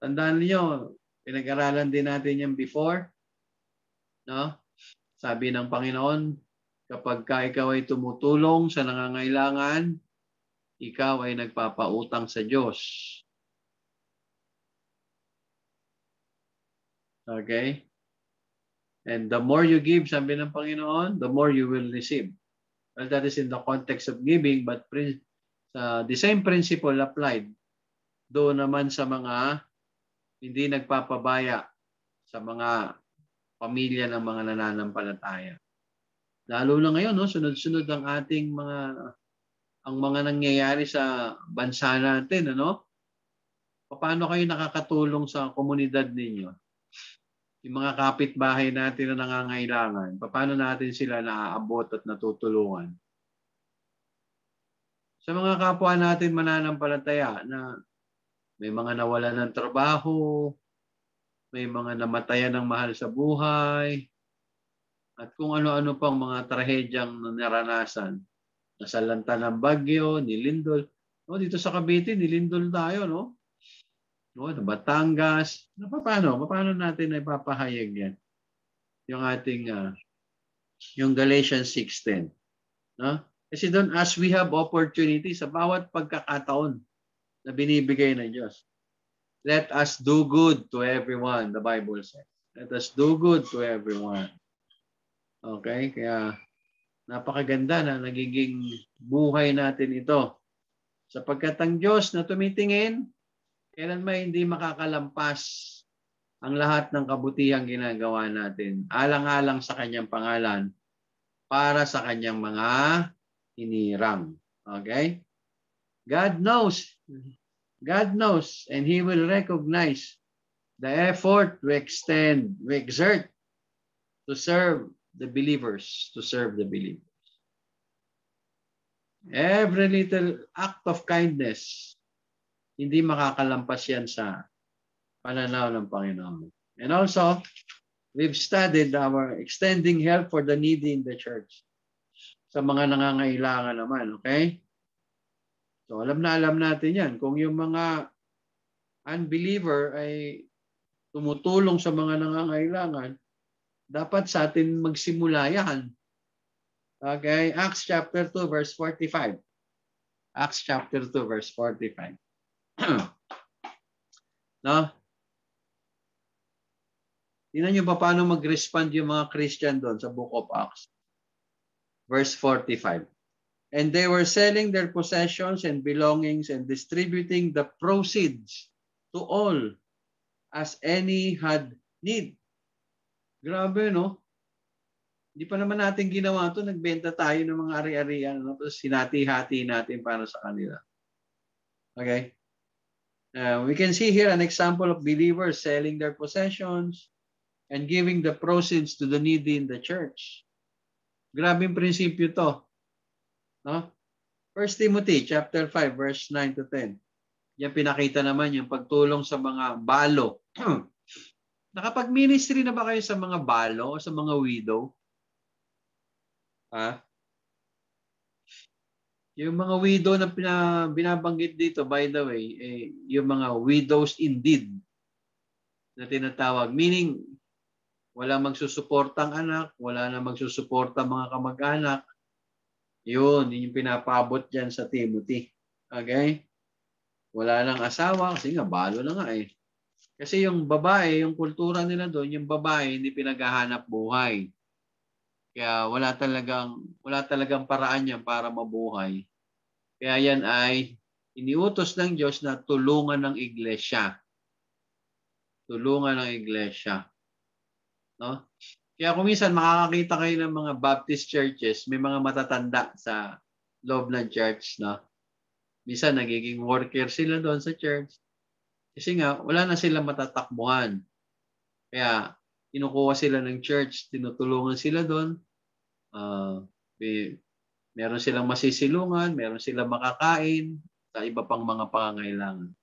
Tandaan niyo, pinag-aralan din natin yan before, no? Sabi ng Panginoon, kapag ikaw ay tumutulong sa nangangailangan, ikaw ay nagpapautang sa Diyos. Okay? And the more you give, sabi ng Panginoon, the more you will receive. Well, that is in the context of giving, but the same principle applied doon naman sa mga hindi nagpapabaya sa mga pamilya ng mga nananampalataya. Lalo na ngayon, no, sunod-sunod ang ating mga nangyayari sa bansa natin, ano? Paano kayo nakakatulong sa komunidad ninyo? Yung mga kapitbahay natin na nangangailangan, paano natin sila naaabot at natutulungan? Sa mga kapwa natin mananampalataya na may mga nawalan ng trabaho, may mga namatayan ng mahal sa buhay, at kung ano-ano pang mga trahedyang naranasan. Nasalanta ng bagyo, nilindol. No, dito sa Cavite, nilindol tayo, no? No, Batangas. Paano natin ay papahayag yan? Yung ating, yung Galatians 6:10. No? Kasi doon, as we have opportunity sa bawat pagkakataon na binibigay ng Diyos, let us do good to everyone, the Bible says. Let us do good to everyone. Okay? Kaya, napakaganda na nagiging buhay natin ito. Sapagkat ang Diyos na tumitingin, kailan may hindi makakalampas ang lahat ng kabutihang ginagawa natin, alang-alang sa kanyang pangalan, para sa kanyang mga hinirang. Okay? God knows, and He will recognize the effort we exert to serve the believers, Every little act of kindness, hindi makakalampas yan sa pananaw ng Panginoon. And also, we've studied our extending help for the needy in the church. Sa mga nangangailangan naman, okay? So, alam natin yan. Kung yung mga unbeliever ay tumutulong sa mga nangangailangan, dapat sa atin magsimula yan. Okay? Acts chapter 2, verse 45. Acts chapter 2, verse 45. No? Tingnan nyo pa paano mag-respond yung mga Christian doon sa Book of Acts. Verse 45. And they were selling their possessions and belongings and distributing the proceeds to all as any had need. Grabe, no? Hindi pa naman natin ginawa ito. Nagbenta tayo ng mga ari-arian. No? Tapos sinati-hati natin para sa kanila. Okay? We can see here an example of believers selling their possessions and giving the proceeds to the needy in the church. Grabing prinsipyo to. No? 1 Timothy chapter 5 verse 9 to 10. Yan pinakita naman yung pagtulong sa mga balo. Nakapag-ministry na ba kayo sa mga balo o sa mga widow? Ha? Yung mga widow na binabanggit dito, by the way, yung mga widows indeed na tinatawag. Meaning, wala magsusuportang anak, wala na magsusuporta mga kamag-anak. Yun yung pinapabot dyan sa Timothy. Okay? Wala nang asawa kasi nga balo na nga eh. Kasi yung babae, yung kultura nila doon, yung babae hindi pinaghahanap buhay. Kaya wala talagang paraan yan para mabuhay. Kaya yan ay iniutos ng Diyos na tulungan ng iglesia. Tulungan ng iglesia. No? Kaya kung minsan makakakita kayo ng mga Baptist churches, may mga matatanda sa loob ng church, no? Minsan nagiging worker sila doon sa church. Kasi nga, wala na silang matatakbuhan. Kaya, kinukuha sila ng church, tinutulungan sila doon. Meron silang masisilungan, meron silang makakain, sa iba pang mga pangangailangan.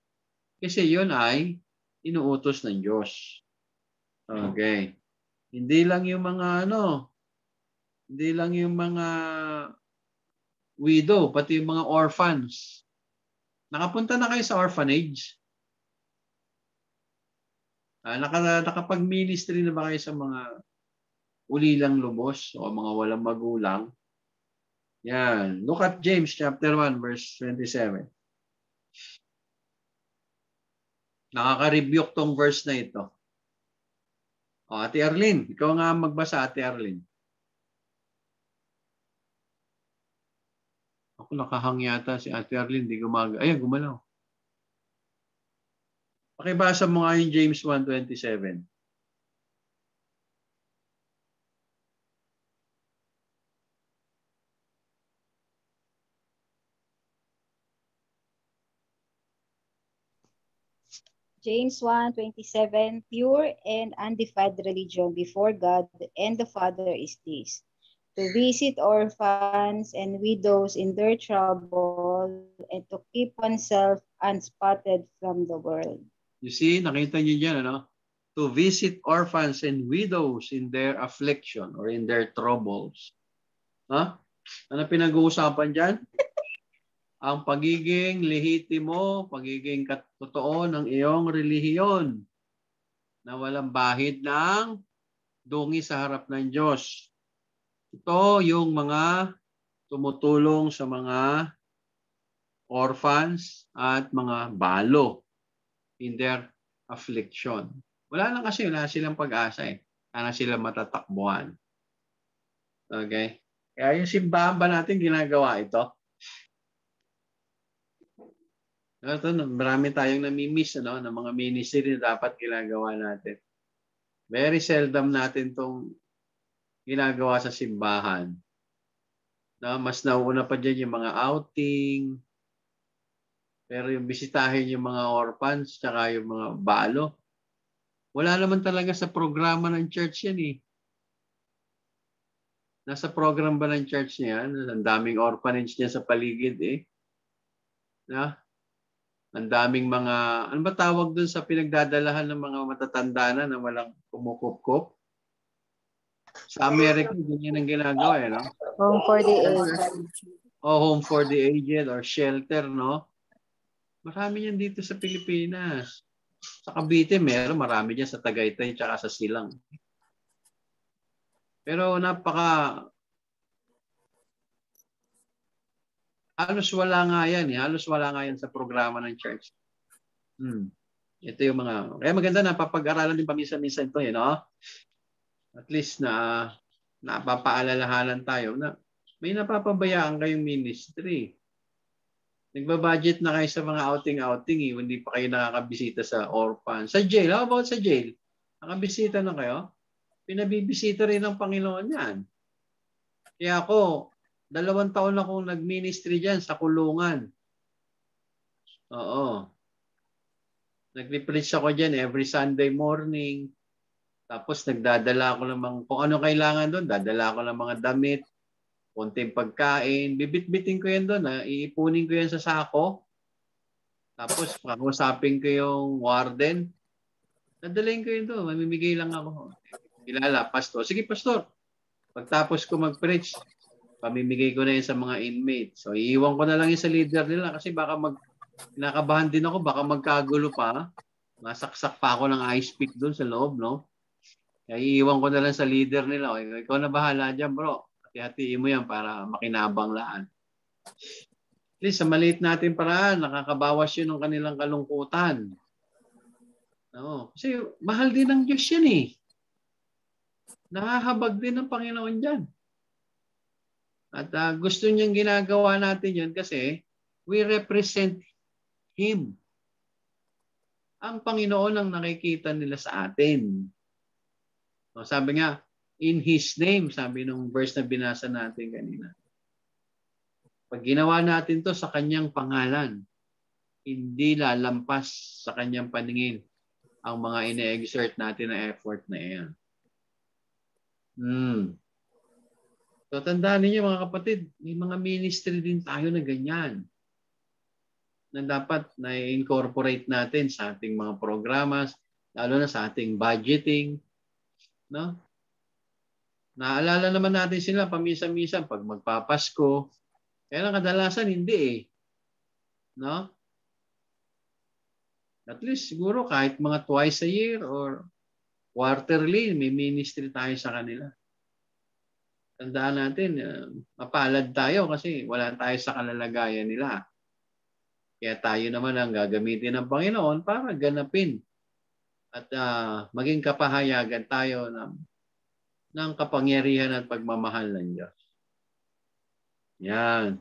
Kasi yun ay inuutos ng Diyos. Okay. Hindi lang yung mga hindi lang yung mga widow, pati yung mga orphans. Nakapunta na kayo sa orphanage? Nakapag-ministry na ba kayo sa mga ulilang lubos o mga walang magulang? Yan. Look at James chapter 1 verse 27. Nakaka-rebuke tong verse na ito. O, Ate Arlene, ikaw nga magbasa, Ate Arlene. Ako nakahang yata si Ate Arlene, di gumagalaw. Ayan, gumalaw. Pakibasa mo nga yung James 1:27. James 1:27, pure and undefiled religion before God and the Father is this, to visit orphans and widows in their trouble and to keep oneself unspotted from the world. You see, nakita niyo dyan, ano? To visit orphans and widows in their affliction or in their troubles. Ha? Ano pinag-uusapan dyan? Ang pagiging lehitimo, pagiging totoo ng iyong relihiyon na walang bahid ng dungi sa harap ng Diyos. Ito yung mga tumutulong sa mga orphans at mga balo in their affliction. Wala silang pag-asa eh. Sana sila matatakbuhan. Okay? Kaya yung simbahan ba natin ginagawa ito? Ito, marami tayong nami-miss ng mga ministry na dapat ginagawa natin. Very seldom natin itong ginagawa sa simbahan. Mas nauuna pa dyan yung mga outing. Pero yung bisitahin yung mga orphans tsaka yung mga balo, wala naman talaga sa programa ng church yan eh. Nasa program ba ng church niya? Ang daming orphanage niya sa paligid eh. Ang daming mga, ano ba tawag dun sa pinagdadalahan ng mga matatanda na walang kumukup-kup? Sa Amerika, ganyan ang ginagawa eh, no? Home for the aged. Home for the aged or shelter, no? Marami yan dito sa Pilipinas. Sa Cavite, marami dyan sa Tagaytay tsaka sa Silang. Pero halos wala nga yan. Halos wala nga yan sa programa ng church. Ito yung mga... Kaya maganda na papag-aralan din paminsan-minsan ito. No? At least na napapaalalahanan tayo na may napapabayaan kayong ministry. Nagbabudget na kayo sa mga outing-outing. Hindi pa kayo nakakabisita sa orphan. Sa jail. How about sa jail? Nakabisita na kayo? Pinabibisita rin ng Panginoon yan. Kaya ako, 2 taon akong nag-ministry dyan sa kulungan. Oo. Nag-preach ako dyan every Sunday morning. Tapos nagdadala ako ng mga, kung ano kailangan doon, dadala ako ng mga damit, konting pagkain, bibit-bitin ko yan doon. Iipunin ko yan sa sako. Tapos, pakausapin ko yung warden. Nadalhin ko yun doon. Mamimigay lang ako. Kilala, pastor. Sige, pastor. Pagtapos ko mag-preach, pamimigay ko na yun sa mga inmates. So, iiwan ko na lang yun sa leader nila kasi baka kinakabahan din ako. Baka magkagulo pa. Masaksak pa ako ng ice pick doon sa loob, no? Kaya iiwan ko na lang sa leader nila. O, ikaw na bahala dyan, bro. Hati-hatiin mo yan para makinabang lahat. At least, sa maliit natin paraan, nakakabawas yun ng kanilang kalungkutan. No? Kasi mahal din ng Diyos yan eh. Nakahabag din ng Panginoon dyan. At gusto niyang ginagawa natin yun kasi we represent Him. Ang Panginoon ang nakikita nila sa atin. So, sabi nga, in His name, sabi nung verse na binasa natin kanina. Pag ginawa natin to sa Kanyang pangalan, hindi lalampas sa Kanyang paningin ang mga ine-exert natin na effort na iyan. So, tandaan niyo mga kapatid, may mga ministry din tayo na ganyan na dapat na-incorporate natin sa ating mga programas, lalo na sa ating budgeting. No? Naalala naman natin sila paminsan-minsan pag magpapasko. Kaya lang kadalasan hindi eh. No? At least siguro kahit mga twice a year or quarterly, may ministry tayo sa kanila. Tandaan natin, mapalad tayo kasi wala tayo sa kalalagayan nila. Kaya tayo naman ang gagamitin ng Panginoon para ganapin at maging kapahayagan tayo ng kapangyarihan at pagmamahal ng Diyos. Yan.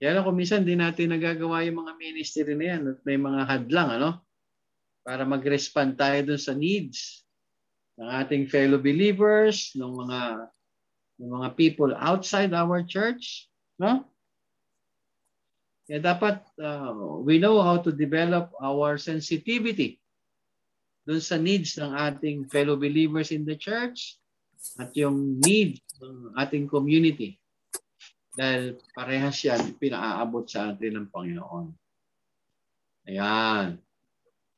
Kaya lang kung minsan di natin nagagawa yung mga ministry na yan at may mga hadlang, ano? Para mag-respond tayo dun sa needs ng ating fellow believers, ng mga people outside our church, no? Kaya dapat we know how to develop our sensitivity dun sa needs ng ating fellow believers in the church at yung needs ng ating community. Dahil parehas yan pinaaabot sa atin ng Panginoon. Ayan.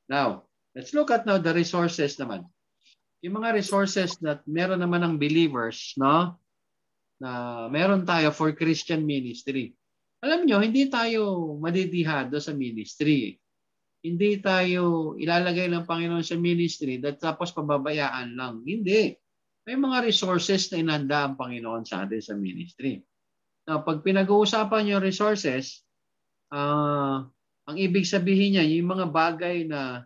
Now, let's look at now the resources naman. Yung mga resources that meron naman ng believers, no? Na meron tayo for Christian ministry. Alam nyo, hindi tayo madidihado sa ministry. Hindi tayo ilalagay ng Panginoon sa ministry at tapos pababayaan lang. Hindi. May mga resources na inanda ang Panginoon sa atin sa ministry. Now, pag pinag-uusapan yung resources, ang ibig sabihin niya, yung mga bagay na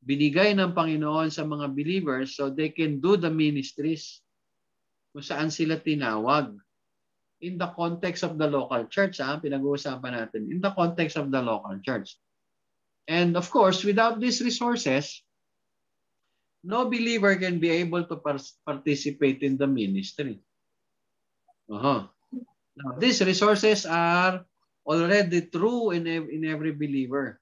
binigay ng Panginoon sa mga believers so they can do the ministries kung saan sila tinawag. In the context of the local church, pinag-uusapan natin, in the context of the local church. And of course, without these resources, no believer can be able to participate in the ministry. Now, these resources are already true in every believer.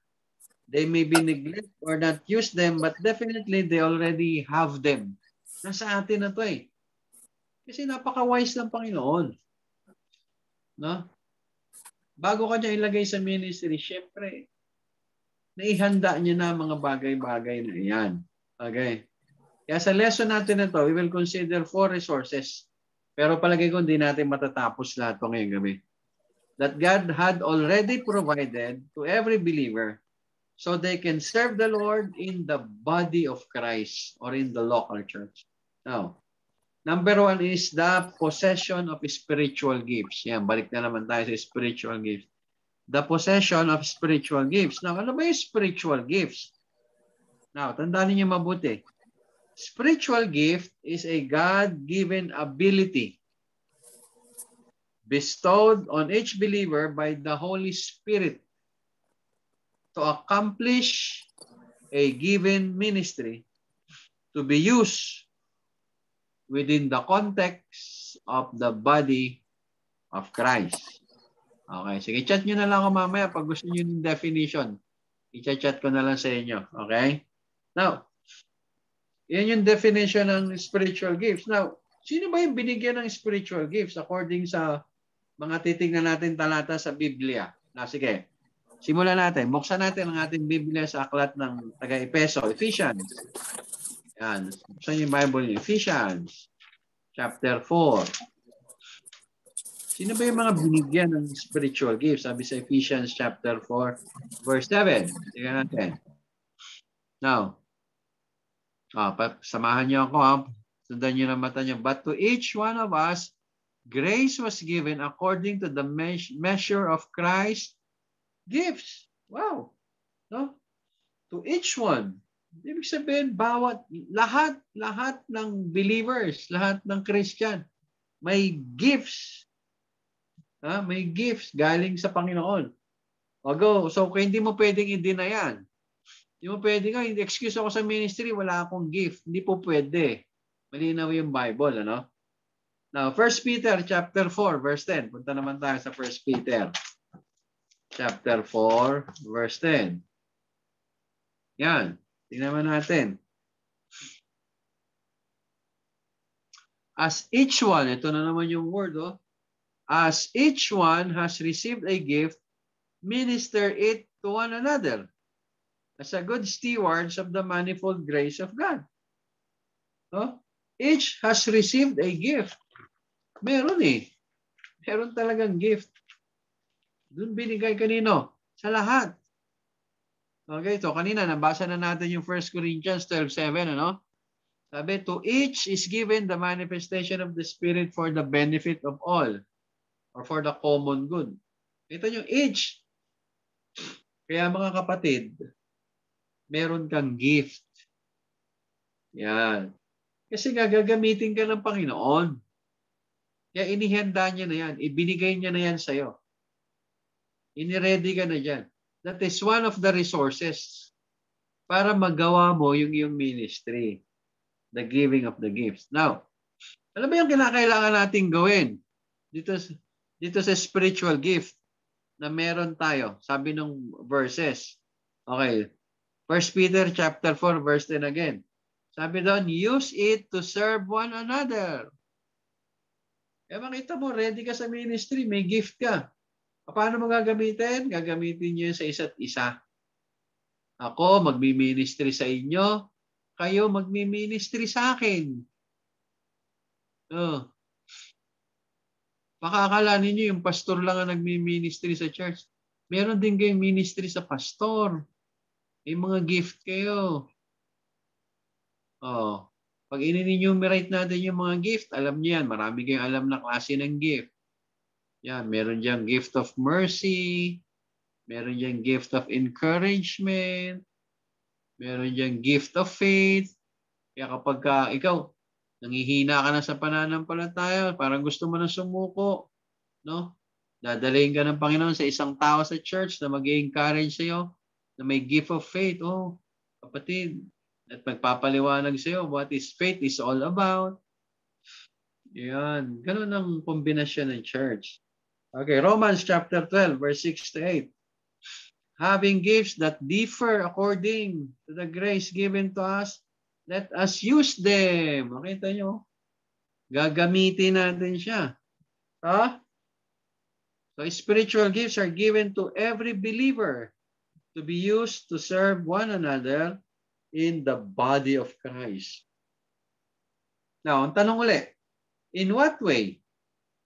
They may be neglected or not use them, but definitely they already have them. Nasa atin na to eh. Kasi napaka-wise ng Panginoon. No? Bago ka niya ilagay sa ministry, syempre, naihanda niya na mga bagay-bagay na iyan. Okay? Kaya sa lesson natin na to, we will consider 4 resources. Pero palagay ko hindi natin matatapos lahat ito ngayong gabi. That God had already provided to every believer so they can serve the Lord in the body of Christ or in the local church. Now, number 1 is the possession of spiritual gifts. Yan, balik na naman tayo sa spiritual gifts. The possession of spiritual gifts. Now, ano ba yung spiritual gifts? Now, tandaan niyo mabuti. Spiritual gift is a God-given ability bestowed on each believer by the Holy Spirit to accomplish a given ministry to be used within the context of the body of Christ. Okay, sige, chat nyo na lang ako mamaya pag gusto nyo yung definition. I-chat ko na lang sa inyo. Okay? Now, yan yung definition ng spiritual gifts. Now, sino ba yung binigyan ng spiritual gifts according sa mga titignan natin talata sa Biblia? Na sige, Simulan natin. Buksan natin ang ating Biblia sa aklat ng taga-Epeso, Ephesians. Yan. Buksan yung Bible niyo. Ephesians, chapter 4. Sino ba yung mga binigyan ng spiritual gifts? Sabi sa Ephesians chapter 4, verse 7. Tingnan natin. Now, samahan niyo ako. Ha? Sundan niyo na mata niyo. But to each one of us, grace was given according to the measure of Christ's gifts. Wow. No? To each one. Ibig sabihin, lahat ng believers, lahat ng Christian, may gifts. May gifts galing sa Panginoon. So, kung hindi mo pwedeng i-deny yan. Hindi mo pwedeng, excuse ako sa ministry, wala akong gift. Hindi po pwede. Malinaw yung Bible, ano? Now, 1 Peter chapter 4, verse 10. Punta naman tayo sa 1 Peter chapter 4, verse 10. Yan. Tingnan naman natin. As each one, ito na naman yung word, as each one has received a gift, minister it to one another as a good stewards of the manifold grace of God. Each has received a gift. Meron Meron talagang gift. Doon binigay kanino? Sa lahat. Okay, so kanina nabasa na natin yung 1 Corinthians 12:7, ano? Sabi, to each is given the manifestation of the Spirit for the benefit of all, or for the common good. Ito yung each. Kaya mga kapatid, meron kang gift. Yan. Kasi gagamitin ka ng Panginoon. Kaya inihanda niya na yan. Ibinigay niya na yan sa'yo. Iniready ka na dyan. That is one of the resources para magawa mo yung iyong ministry. The giving of the gifts. Now, alam mo yung kinakailangan nating gawin dito sa spiritual gift na meron tayo. Sabi ng verses. Okay. 1 Peter chapter 4 verse 10 again. Sabi doon, use it to serve one another. Kaya makita mo, ready ka sa ministry, may gift ka. Paano mo gagamitin? Gagamitin niyo sa isa't isa. Ako, magmi-ministry sa inyo. Kayo, magmi-ministry sa akin. Pakakalanin niyo yung pastor lang ang nagmi-ministry sa church. Meron din kayong ministry sa pastor. May mga gift kayo. Pag in-enumerate natin yung mga gift, alam niyo yan. Marami kayong alam na klase ng gift. Yan, meron diyang gift of mercy. Meron diyang gift of encouragement. Meron diyang gift of faith. Kaya kapag ikaw, nangihina ka na sa pananampalataya, parang gusto mo na sumuko, no? Dadalhin ka ng Panginoon sa isang tao sa church na mag-i-encourage sa'yo, na may gift of faith. Kapatid, at magpapaliwanag sa'yo what is faith is all about. Yan. Ganun ang kombinasyon ng church. Okay, Romans chapter 12, verse 6 to 8. Having gifts that differ according to the grace given to us, let us use them. Makita nyo? Gagamitin natin siya. So spiritual gifts are given to every believer to be used to serve one another in the body of Christ. Now, ang tanong ulit, in what way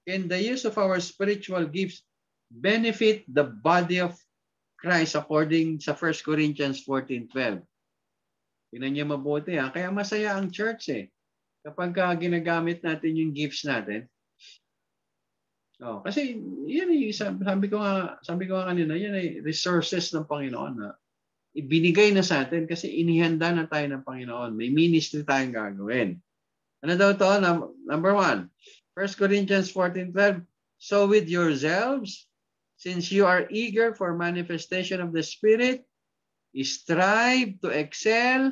can the use of our spiritual gifts benefit the body of Christ according sa 1 Corinthians 14:12? Tingnan niyo mabuti. Kaya masaya ang church kapag ginagamit natin yung gifts natin. Kasi yan sabi ko nga kanina, yan ay resources ng Panginoon na ibinigay na sa atin kasi inihanda na tayo ng Panginoon. May ministry tayong gagawin. Ano daw to? Number 1, 1 Corinthians 14:12. So with yourselves, since you are eager for manifestation of the Spirit, strive to excel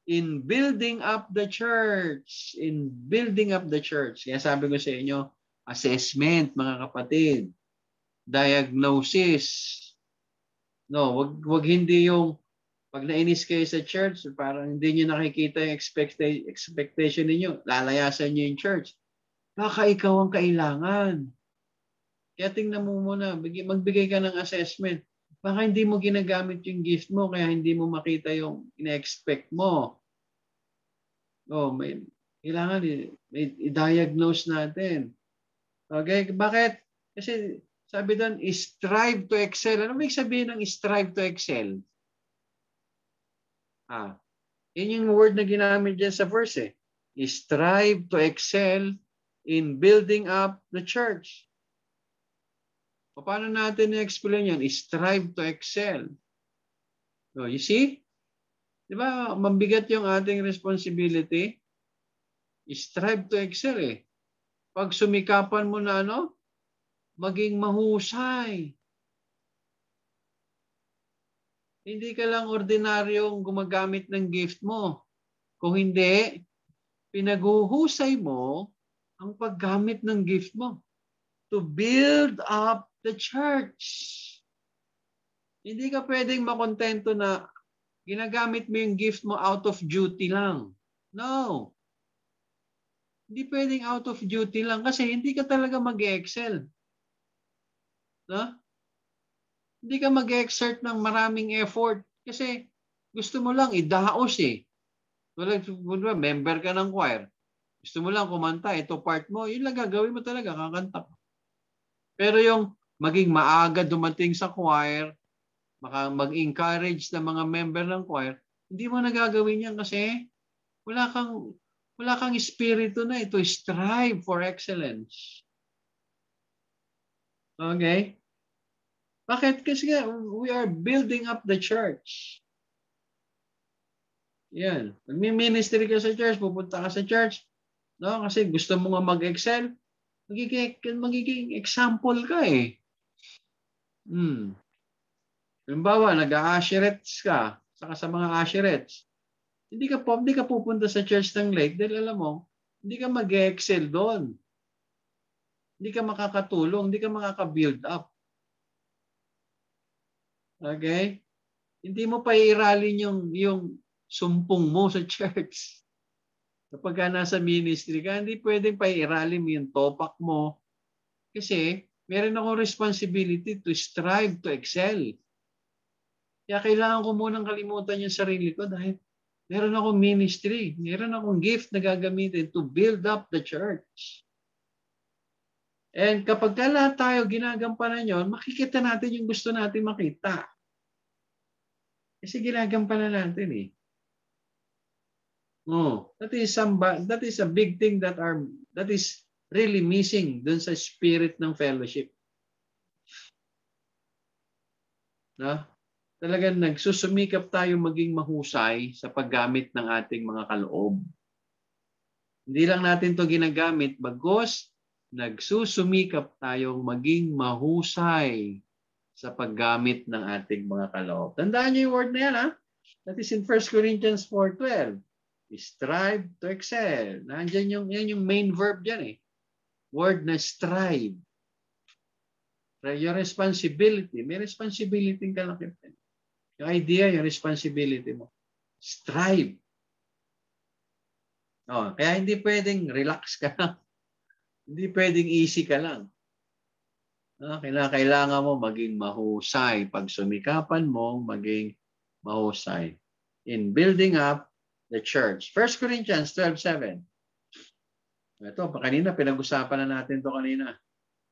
in building up the church. In building up the church. Kaya sabi ko sa inyo, assessment, mga kapatid. Diagnosis. No, wag hindi yung pag nainis kayo sa church, parang hindi niyo nakikita yung expectation niyo. Lalayasan niyo yung church. Baka ikaw ang kailangan. Kaya tingnan mo muna, magbigay ka ng assessment. Baka hindi mo ginagamit yung gift mo kaya hindi mo makita yung ina-expect mo. Oh, kailangan i-diagnose natin. Okay? Bakit? Kasi sabi doon, strive to excel. Ano may sabihin ng strive to excel? Yun yung word na ginamit dyan sa verse eh. Strive to excel in building up the church. Paano natin i-explain yan? Strive to excel. So, you see? Di ba, mabigat yung ating responsibility? Strive to excel eh. Pag sumikapan mo na maging mahusay. Hindi ka lang ordinaryong gumagamit ng gift mo. Kung hindi, pinaghuhusay mo ang paggamit ng gift mo to build up the church. Hindi ka pwedeng makontento na ginagamit mo yung gift mo out of duty lang. No. Hindi pwedeng out of duty lang kasi hindi ka talaga mag-excel. No? Hindi ka mag-exert ng maraming effort kasi gusto mo lang idaos eh. Member ka ng choir. Gusto mo lang kumanta, ito part mo, yun lang gagawin mo talaga, kakanta. Pero yung maging maaga dumating sa choir, mag-encourage ng mga member ng choir, hindi mo nagagawin yan kasi wala kang espiritu na ito, strive for excellence. Okay? Bakit? Kasi we are building up the church. Yan. Mag-ministry ka sa church, pupunta ka sa church, no? Kasi gusto mo nga mag-excel, magiging example ka eh. Halimbawa, nag-a-asherets ka, saka sa mga asherets, hindi ka pupunta sa church ng Lake dahil alam mo, hindi ka mag-excel doon. Hindi ka makakatulong, hindi ka makaka-build up. Okay? Hindi mo pa i-rally yung sumpong mo sa church. Kapag nasa ministry ka, hindi pwedeng pa i-rally mo yung topak mo. Kasi meron akong responsibility to strive to excel. Kaya kailangan ko munang kalimutan yung sarili ko dahil meron akong ministry. Meron akong gift na gagamitin to build up the church. And kapag lahat tayo ginagampanan yon, makikita natin yung gusto natin makita. Kasi ginagampanan natin eh. That is a big thing that is really missing dun sa spirit ng fellowship. No? Talagang nagsusumikap tayo maging mahusay sa paggamit ng ating mga kaloob. Hindi lang natin to ginagamit, bagos nagsusumikap tayong maging mahusay sa paggamit ng ating mga kaloob. Tandaan niyo yung word na yan, ha? That is in 1 Corinthians 4:12. Strive to excel. Nandiyan yan yung main verb dyan eh. Word na strive. Your responsibility. May responsibility ka lang. Yung idea, yung responsibility mo. Strive. Kaya hindi pwedeng relax ka lang. Hindi pwedeng easy ka lang. Kailangan mo maging mahusay. Pag sumikapan mo, maging mahusay. In building up the church. 1 Corinthians 12:7. Ito, kanina, pinag-usapan na natin ito kanina.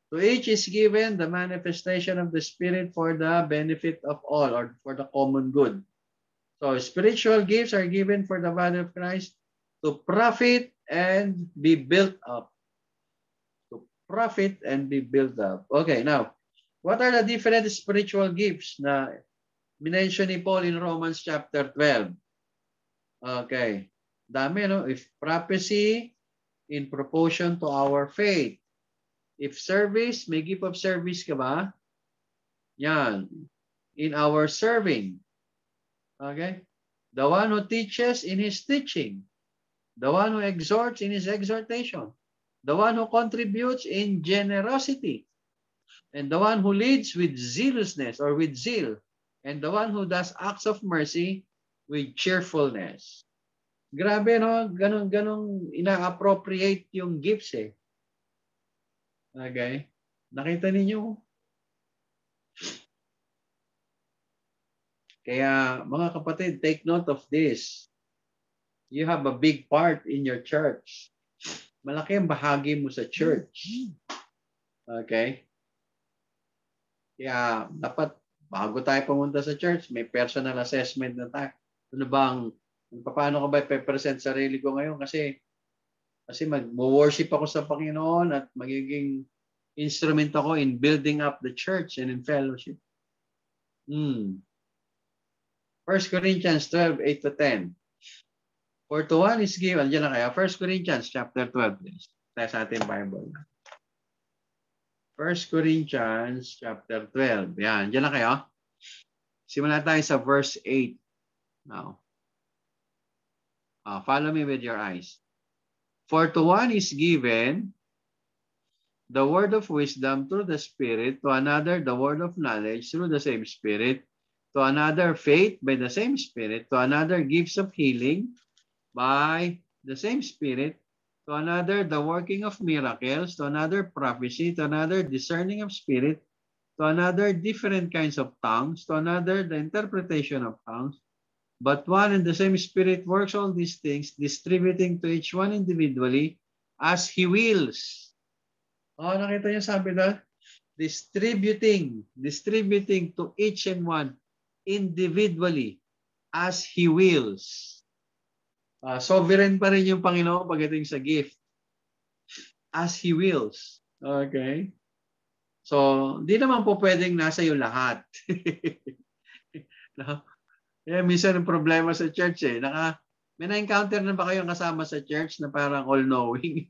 To each is given the manifestation of the Spirit for the benefit of all or for the common good. So, spiritual gifts are given for the body of Christ to profit and be built up. To profit and be built up. Okay, now, what are the different spiritual gifts na minention ni Paul in Romans chapter 12? Okay. Dami, no? If prophecy, in proportion to our faith. If service, may gift of service ka ba? Yan. In our serving. Okay? The one who teaches in his teaching. The one who exhorts in his exhortation. The one who contributes in generosity. And the one who leads with zealousness or with zeal. And the one who does acts of mercy with cheerfulness. Grabe, no? Ganong ina-appropriate yung gifts eh. Okay? Nakita ninyo? Kaya mga kapatid, take note of this. You have a big part in your church. Malaki ang bahagi mo sa church. Okay? Kaya dapat bago tayo pumunta sa church, may personal assessment na tayo. Ano bang, paano ko ba i-present sarili ko ngayon? Kasi mag-worship ako sa Panginoon at magiging instrument ako in building up the church and in fellowship. 1 Corinthians 12, 8 to 10. For to one is given, dyan na kaya, 1 Corinthians chapter 12. Tayo sa ating Bible. 1 Corinthians chapter 12. Yan, dyan na kayo. Simula tayo sa verse 8. Now, follow me with your eyes. For to one is given the word of wisdom through the Spirit, to another the word of knowledge through the same Spirit, to another faith by the same Spirit, to another gifts of healing by the same Spirit, to another the working of miracles, to another prophecy, to another discerning of spirit, to another different kinds of tongues, to another the interpretation of tongues. But one and the same Spirit works all these things, distributing to each one individually as He wills. Nakita niyo sabi na? Distributing to each and one individually as He wills. Sovereign pa rin yung Panginoon pagdating sa gift. As He wills. Okay? So, di naman po pwedeng nasa iyo lahat. No? Yeah, minsan yung problema sa church may na-encounter na ba kayong kasama sa church na parang all-knowing?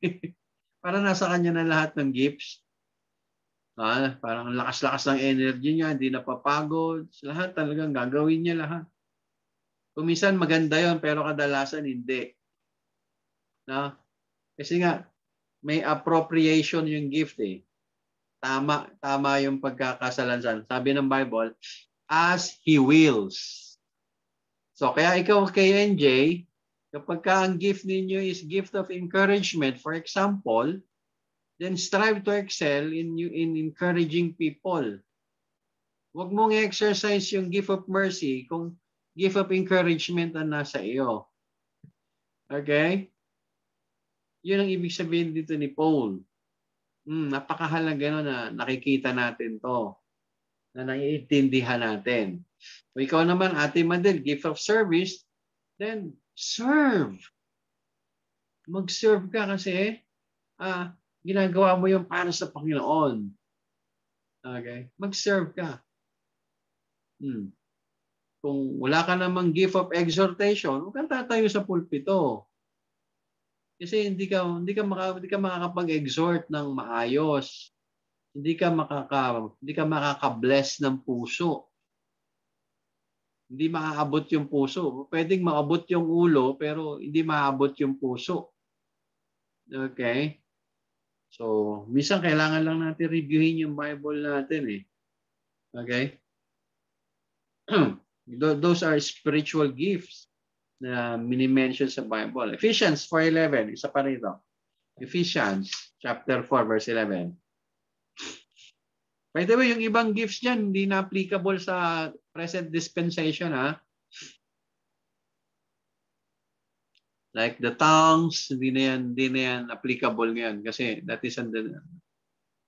Parang nasa kanya na lahat ng gifts. Parang lakas-lakas ng energy niya, hindi napapagod. Lahat talagang gagawin niya lahat. Kumisan maganda yon pero kadalasan hindi. No? Kasi nga, may appropriation yung gift Tama yung pagkakasalansan. Sabi ng Bible, as He wills. So kaya ikaw kay NJ, kapag ang gift ninyo is gift of encouragement, for example, then strive to excel in encouraging people. Huwag mong exercise yung gift of mercy kung gift of encouragement ang nasa iyo. Okay? Yun ang ibig sabihin dito ni Paul. Napakahalaga na nakikita natin to. Na naiintindihan natin. O ikaw naman, Ate Madel, gift of service, then serve. Mag-serve ka kasi ginagawa mo yung para sa Panginoon. Okay? Mag-serve ka. Kung wala ka namang gift of exhortation, huwag kang tatayo sa pulpito. Kasi hindi ka makakapag-exhort ng maayos. Hindi ka makaka-bless ng puso. Hindi maaabot yung puso. Pwedeng maabot yung ulo, pero hindi maaabot yung puso. Okay? So, minsan kailangan lang natin reviewin yung Bible natin Okay? Those are spiritual gifts na mini-mention sa Bible. Ephesians 4:11, isa pa rito. Ephesians chapter 4 verse 11. By the way, yung ibang gifts niyan hindi na applicable sa present dispensation Like the tongues, hindi na yan applicable ngayon kasi that is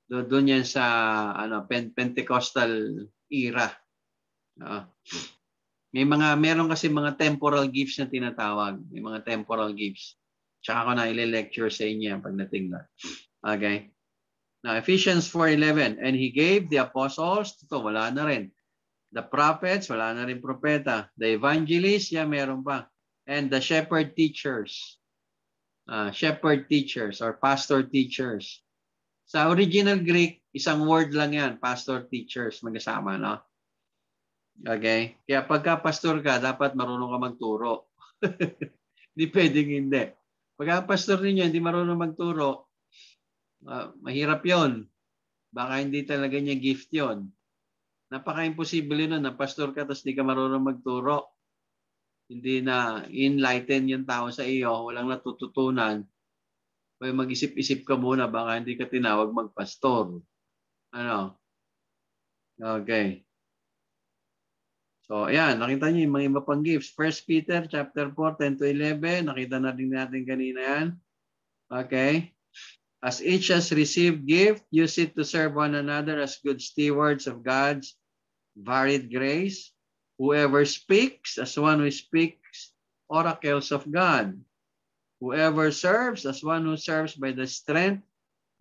doon yan sa Pentecostal era. Meron kasi mga temporal gifts na tinatawag. May mga temporal gifts. Tsaka ko na ile-lecture sa inyo pagdating na. Okay? Now, Ephesians 4:11. And He gave the apostles, wala na rin. The prophets, wala na rin propeta. The evangelists, meron pa. And the shepherd teachers. Shepherd teachers or pastor teachers. Sa original Greek, isang word lang yan, pastor teachers, magkasama, no? Okay? Kaya pagka pastor ka, dapat marunong ka magturo. Hindi pwedeng hindi. Pagka pastor ninyo, hindi marunong magturo, mahirap yon. Baka hindi talaga niya gift yon. Napaka-imposible nun na pastor ka tapos hindi ka marunong magturo. Hindi na enlighten yung tao sa iyo, walang natututunan. Kaya mag-isip-isip ka muna, baka hindi ka tinawag magpastor. Okay. So, ayan, nakita niyo yung mga iba pang gifts. 1 Peter chapter 4, 10-11. Nakita natin kanina yan. Okay. As each has received gift, use it to serve one another as good stewards of God's varied grace. Whoever speaks, as one who speaks oracles of God. Whoever serves, as one who serves by the strength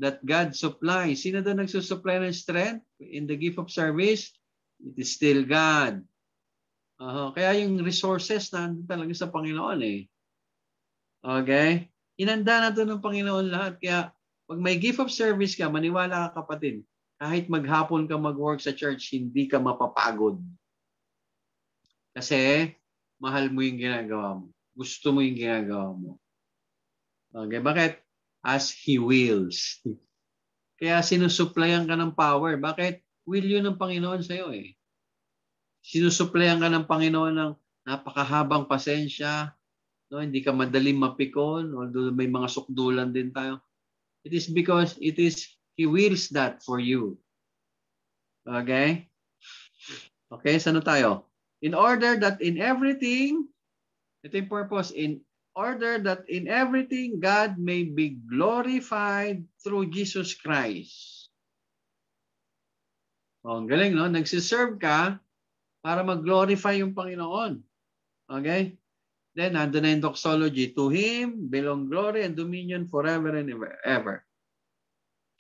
that God supplies. Sino doon nagsusupply ng strength in the gift of service? It is still God. Kaya yung resources nandun talaga sa Panginoon eh. Okay? Inanda na doon ng Panginoon lahat. Kaya pag may gift of service ka, maniwala ka kapatid, kahit maghapon ka mag-work sa church, hindi ka mapapagod. Kasi mahal mo yung ginagawa mo. Gusto mo yung ginagawa mo. Okay? Bakit? As He wills. Kaya sinusupplyan ka ng power. Bakit? Will yun ng Panginoon sa'yo eh. Sinusupplyan ka ng Panginoon ng napakahabang pasensya. No? Hindi ka madaling mapikon. Although may mga sukdulan din tayo. It is because He wills that for you. Okay? Okay, saan tayo? In order that in everything, ito yung purpose, in order that in everything God may be glorified through Jesus Christ. Ang galing, no? Nagsiserve ka para mag-glorify yung Panginoon. Okay? Then, nandun na yung doxology. To Him belong glory and dominion forever and ever.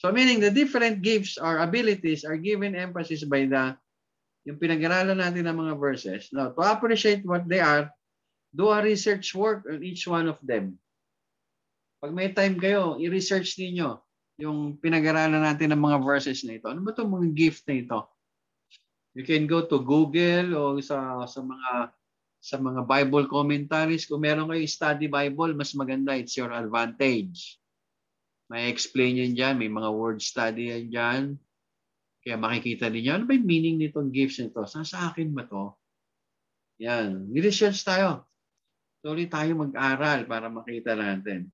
So, meaning the different gifts or abilities are given emphasis by yung pinag-aralan natin ng mga verses. Now, to appreciate what they are, do a research work on each one of them. Pag may time kayo, i-research ninyo yung pinag-aralan natin ng mga verses na ito. Ano ba itong mga gift na ito? You can go to Google o sa mga Bible commentaries. Kung meron kayo study Bible, mas maganda. It's your advantage. May explain yan dyan. May mga word study yan dyan. Kaya makikita ninyo, ano ba yung meaning nitong gifts nito? Sa akin ba to? Yan. Ni-research tayo. Sorry tayo mag-aral para makita natin.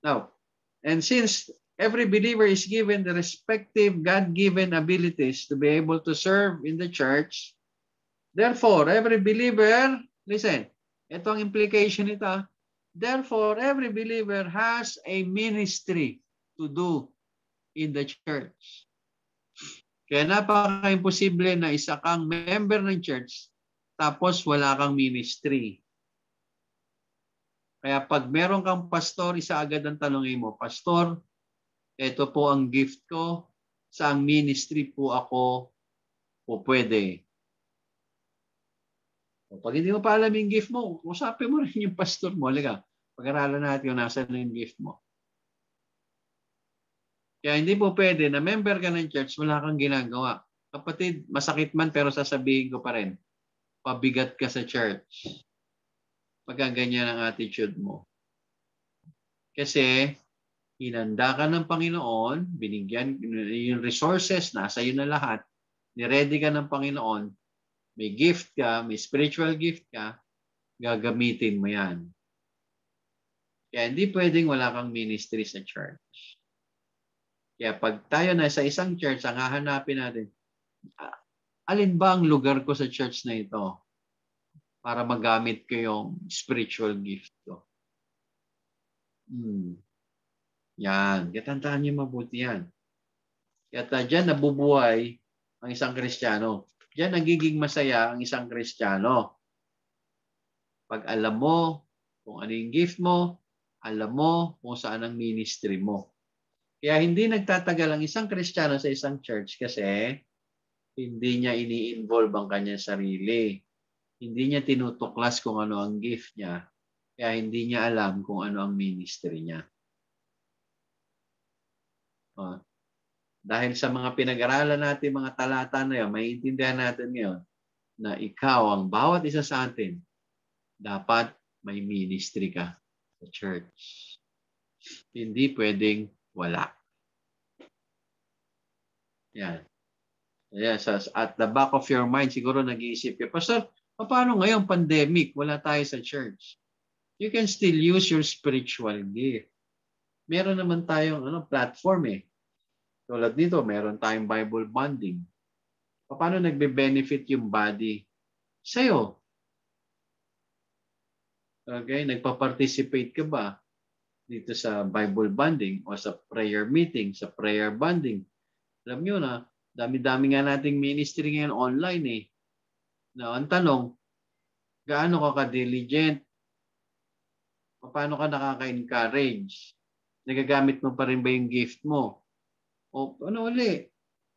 Now, and since every believer is given the respective God-given abilities to be able to serve in the church, therefore, every believer, listen, ito ang implication nito. Therefore, every believer has a ministry to do in the church. Kaya napaka-imposible na isa kang member ng church tapos wala kang ministry. Kaya pag meron kang pastor, isa agad ang tanongin mo, Pastor, ito po ang gift ko, saang ministry po ako po pwede. O pag hindi mo pa alam yung gift mo, usapin mo rin yung pastor mo. Halika, pag-aralan natin kung nasa na yung gift mo. Kaya hindi po pwede na member ka ng church, wala kang ginagawa. Kapatid, masakit man pero sasabihin ko pa rin, pabigat ka sa church. Pagka ganyan ang attitude mo. Kasi, hinanda ka ng Panginoon, binigyan yung resources, nasa iyo na lahat, niready ka ng Panginoon, may gift ka, may spiritual gift ka, gagamitin mo yan. Kaya hindi pwedeng wala kang ministry sa church. Kaya pag tayo na sa isang church, ang hahanapin natin, alin ba ang lugar ko sa church na ito? Para magamit ko yung spiritual gift ko. Yan. Katandaan niyo mabuti yan. Kaya dyan nabubuhay ang isang Kristiyano. Dyan nagiging masaya ang isang Kristiyano. Pag alam mo kung ano yung gift mo, alam mo kung saan ang ministry mo. Kaya hindi nagtatagal ang isang Kristiyano sa isang church kasi hindi niya ini-involve ang kanyang sarili. Hindi niya tinutuklas kung ano ang gift niya. Kaya hindi niya alam kung ano ang ministry niya. Dahil sa mga pinag-aralan natin, mga talata na yun, maiintindihan natin ngayon na ikaw, ang bawat isa sa atin, dapat may ministry ka sa church. Hindi pwedeng wala. Yan. Yes, at the back of your mind, siguro nag-iisip ka, Pastor, paano ngayong pandemic, wala tayo sa church? You can still use your spiritual gift. Meron naman tayong platform eh. Tulad nito, meron tayong Bible bonding. Paano nagbe-benefit yung body sa'yo? Okay, nagpa-participate ka ba dito sa Bible bonding o sa prayer meeting, sa prayer bonding? Alam nyo na, dami-dami nga nating ministry ngayon online eh. Na ang tanong, gaano ka ka-diligent? Paano ka nakaka-encourage? Nagagamit mo pa rin ba yung gift mo? O ano uli?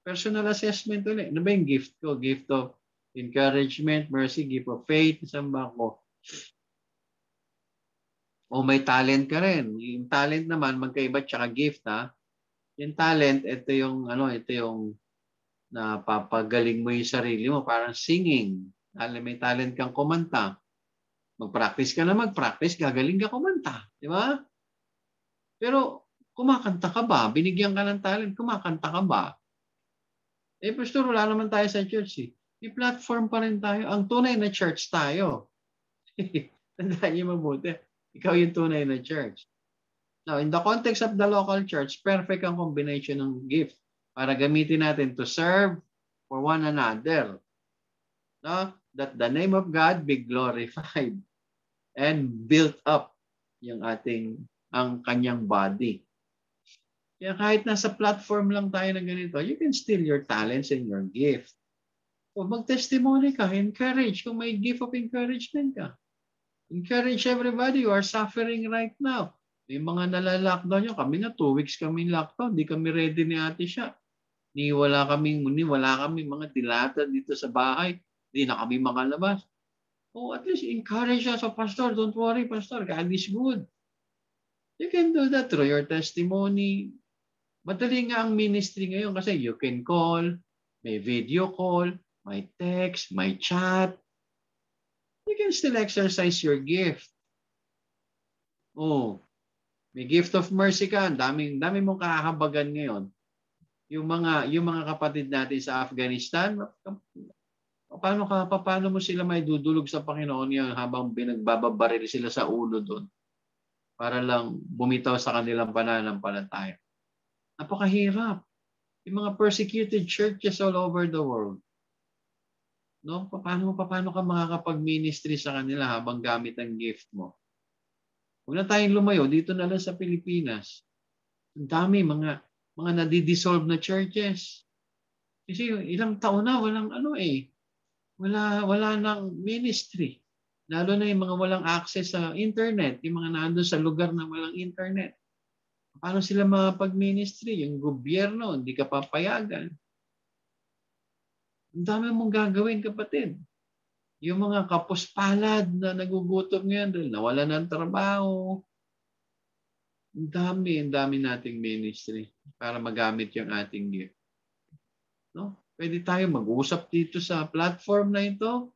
Personal assessment uli. Ano ba yung gift ko? Gift of encouragement, mercy, gift of faith. Saan ba ako? O may talent ka rin. Yung talent naman, magkaiba tsaka gift ha. Yung talent, ito yung napapagaling mo yung sarili mo. Parang singing. May talent kang kumanta. Mag-practice ka na mag-practice, gagaling ka kumanta. Di ba? Pero kumakanta ka ba? Binigyan ka ng talent, kumakanta ka ba? Eh, pastor, wala naman tayo sa church eh. May platform pa rin tayo. Ang tunay na church tayo. Tandaan niyo mabuti. Ikaw yung tunay na church. Now, in the context of the local church, perfect ang combination ng gift para gamitin natin to serve for one another. No? That the name of God be glorified and built up ang kanyang body. Kaya kahit nasa platform lang tayo na ganito, you can steal your talents and your gift. O mag-testimony ka, encourage kung may gift of encouragement ka. Encourage everybody who are suffering right now. May mga nala-lockdown nyo. Kami na 2 weeks kami lockdown. Di kami ready ni ate siya. Wala kami mga dilata dito sa bahay. Di na kami makalabas. Oh, at least encourage us. So, Pastor, don't worry, Pastor. God is good. You can do that through your testimony. Madali nga ang ministry ngayon kasi you can call, may video call, may text, may chat. You can still exercise your gift. Oh, may gift of mercy ka. Dami mong kakabagan ngayon. Yung mga kapatid natin sa Afghanistan, paano mo sila may dudulog sa Panginoon yan habang binagbabaril sila sa ulo doon para lang bumitaw sa kanilang pananampalataya. Napakahirap. Yung mga persecuted churches all over the world. No? Paano ka makakapag-ministry sa kanila habang gamit ang gift mo? Huwag na tayong lumayo. Dito na lang sa Pilipinas. Ang dami, mga nadidissolve na churches. Kasi ilang taon na, wala nang ministry. Lalo na yung mga walang access sa internet, yung mga nandun sa lugar na walang internet. Paano sila makapag-ministry? Yung gobyerno, hindi ka papayagan. Ang dami mong gagawin, kapatid. Yung mga kapuspalad na nagugutom ngayon dahil nawala ng trabaho. Ang dami nating ministry para magamit yung ating gift. No? Pwede tayo mag-usap dito sa platform na ito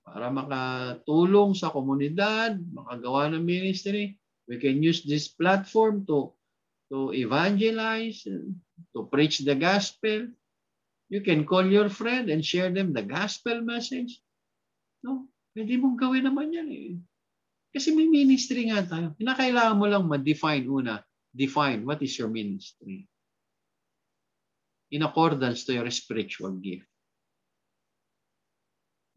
para makatulong sa komunidad, makagawa ng ministry. We can use this platform to evangelize, to preach the gospel. You can call your friend and share them the gospel message. No? Pwede mong gawin naman yan eh. Kasi may ministry nga tayo. Kinakailangan mo lang ma-define una. Define what is your ministry. In accordance to your spiritual gift.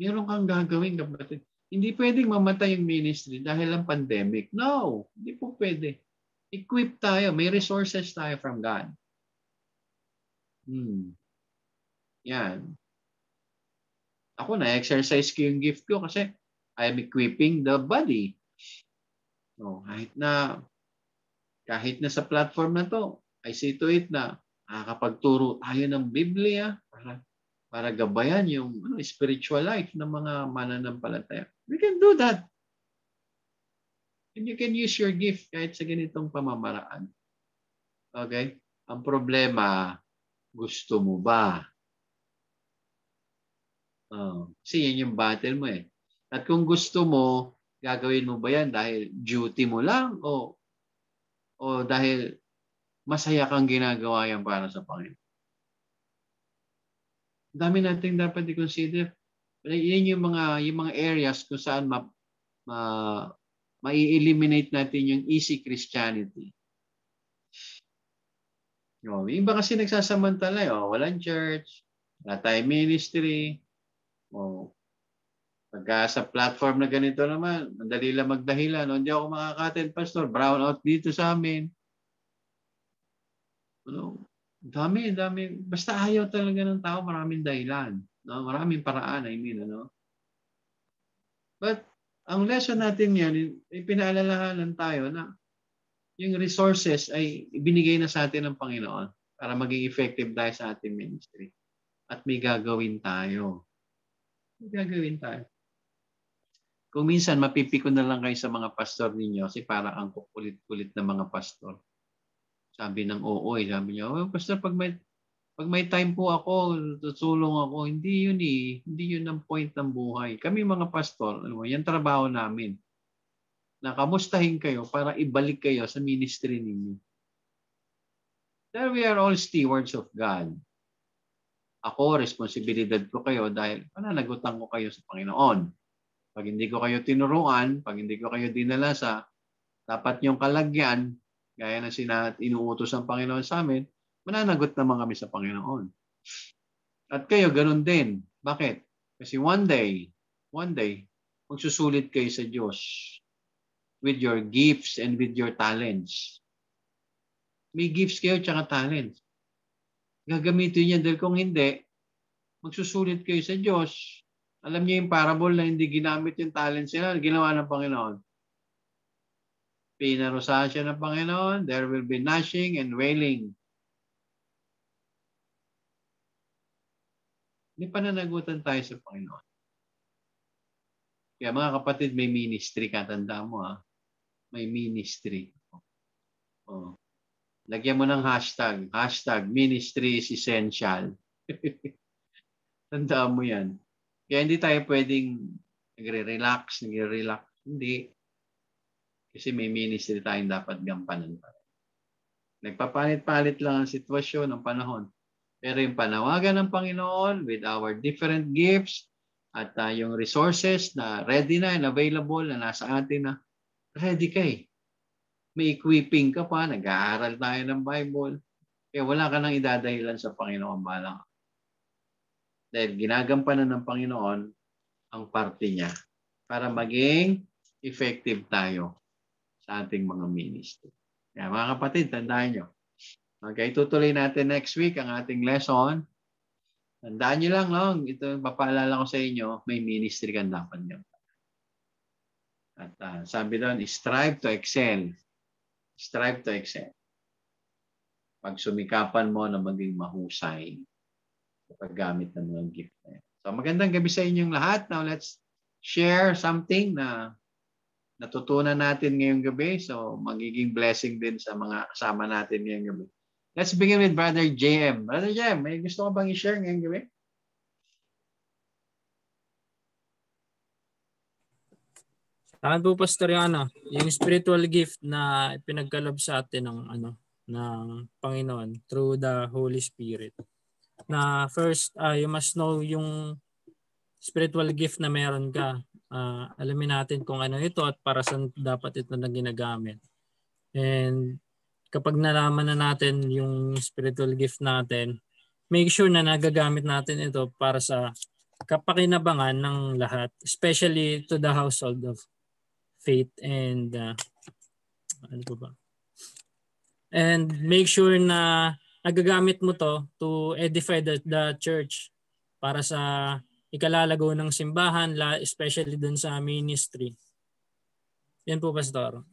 Meron kang gagawin, kapatid. Hindi pwedeng mamatay yung ministry dahil ang pandemic. No, hindi po pwede. Equip tayo. May resources tayo from God. Yan. Ako na-exercise ko yung gift ko kasi I'm equipping the body. So, kahit na sa platform na to, I see to it na nakakapagturo tayo ng Biblia para gabayan yung spiritual life ng mga mananampalataya. We can do that. And you can use your gift kahit sa ganitong pamamaraan. Okay? Ang problema, gusto mo ba? Kasi yan yung battle mo eh. At kung gusto mo, gagawin mo ba yan dahil duty mo lang o dahil masaya kang ginagawa yan para sa Panginoon? Dami nating dapat i-consider. Yan yung mga areas kung saan mai-eliminate natin yung easy Christianity. Yung iba kasi nagsasamantala, walang church, Wala tayong ministry. O, pagka sa platform na ganito naman, madali lang magdahilan. O, hindi ako makaka-attend, Pastor. Brown out dito sa amin. Ano, dami. Basta ayaw talaga ng tao, maraming dahilan. No? Maraming paraan, I mean, ano? But, ang lesson natin yan, ipinaalalahanan tayo na yung resources ay ibinigay na sa atin ng Panginoon para maging effective tayo sa ating ministry. At may gagawin tayo. Kung minsan, mapipikon na lang kayo sa mga pastor ninyo kasi parang ang kukulit-kulit na mga pastor. Sabi ng oo, sabi niyo, oh, Pastor, pag may time po ako, tutulong ako. Hindi yun eh. Hindi yun ang point ng buhay. Kami mga pastor, yan trabaho namin. Na kamustahin kayo para ibalik kayo sa ministry ninyo. That we are all stewards of God. Ako, responsibilidad ko kayo dahil pananagutan ko kayo sa Panginoon. Pag hindi ko kayo tinuruan, pag hindi ko kayo dinala sa dapat niyong kalagyan, gaya na inuutos ng Panginoon sa amin, mananagot naman kami sa Panginoon. At kayo, ganun din. Bakit? Kasi one day, magsusulit kayo sa Diyos with your gifts and with your talents. May gifts kayo tsaka talents. Gagamitin niya dahil kung hindi, magsusulit kayo sa Diyos. Alam niyo yung parable na hindi ginamit yung talents nila, ginawa ng Panginoon. Pinarusahan siya ng Panginoon, there will be gnashing and wailing. May pananagutan tayo sa Panginoon. Kaya mga kapatid, may ministry ka. Tandaan mo ha. May ministry. Oh. Lagyan mo ng hashtag. Hashtag ministry is essential. Tandaan mo yan. Kaya hindi tayo pwedeng nagre-relax. Hindi. Kasi may ministry tayong dapat gampanan pa. Nagpapalit-palit lang ang sitwasyon ng panahon. Pero yung panawagan ng Panginoon with our different gifts at yung resources na ready na and available na nasa atin na ready ka eh. May equipping ka pa, nag-aaral tayo ng Bible. Kaya wala ka nang idadahilan sa Panginoon balang. Dahil ginagampanan ng Panginoon ang parte niya para maging effective tayo sa ating mga ministry. Kaya mga kapatid, tandaan nyo. Okay, tutuloy natin next week ang ating lesson. Tandaan nyo lang, no? Ito, papaalala ko sa inyo, may ministry kang dapat nyo. At sabi doon, strive to excel. Strive to excel. Pag sumikapan mo na maging mahusay sa paggamit ng mga gift na yan. So magandang gabi sa inyong lahat. Now let's share something na natutunan natin ngayong gabi. So magiging blessing din sa mga kasama natin ngayong gabi. Let's begin with Brother JM. Brother JM, may gusto ka bang i-share ngayong gabi? Saan po, Pastor, yung spiritual gift na pinagkaloob sa atin ng Panginoon through the Holy Spirit. Na first, you must know yung spiritual gift na meron ka. Alamin natin kung ano ito at para saan dapat ito na ginagamit. And kapag nalaman na natin yung spiritual gift natin, make sure na nagagamit natin ito para sa kapakinabangan ng lahat, especially to the household of faith and and make sure na nagagamit mo to edify the church para sa ikalalago ng simbahan, especially dun sa ministry. Yan po, Pastor.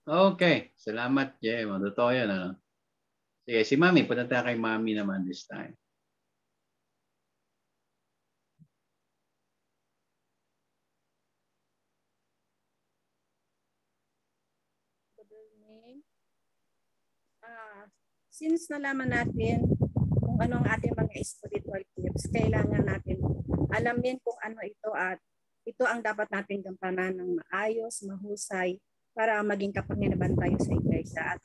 Okay. Salamat, Jem. Totoo yan, ano? Sige, si Mami. Punta tayo kay Mami naman this time. Since nalaman natin kung ano ang ating mga spiritual gifts, kailangan natin alamin kung ano ito at ito ang dapat natin gampanan ng maayos, mahusay para maging kapanginaban tayo sa iglesia at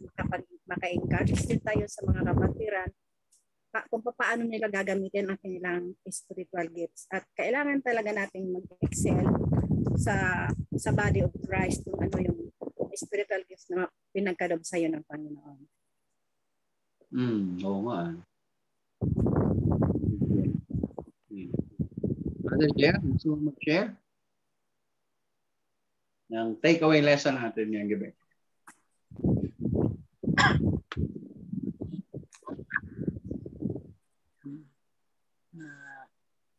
maka-encourage din tayo sa mga kapatiran kung paano nila gagamitin ang kanilang spiritual gifts. At kailangan talaga natin mag-excel sa body of Christ kung ano yung spiritual gifts na pinagkaloob sa iyo ng Panginoon. Oo nga. Brother Jer, gusto mo mag-share? Ng takeaway lesson natin ngayong gabi.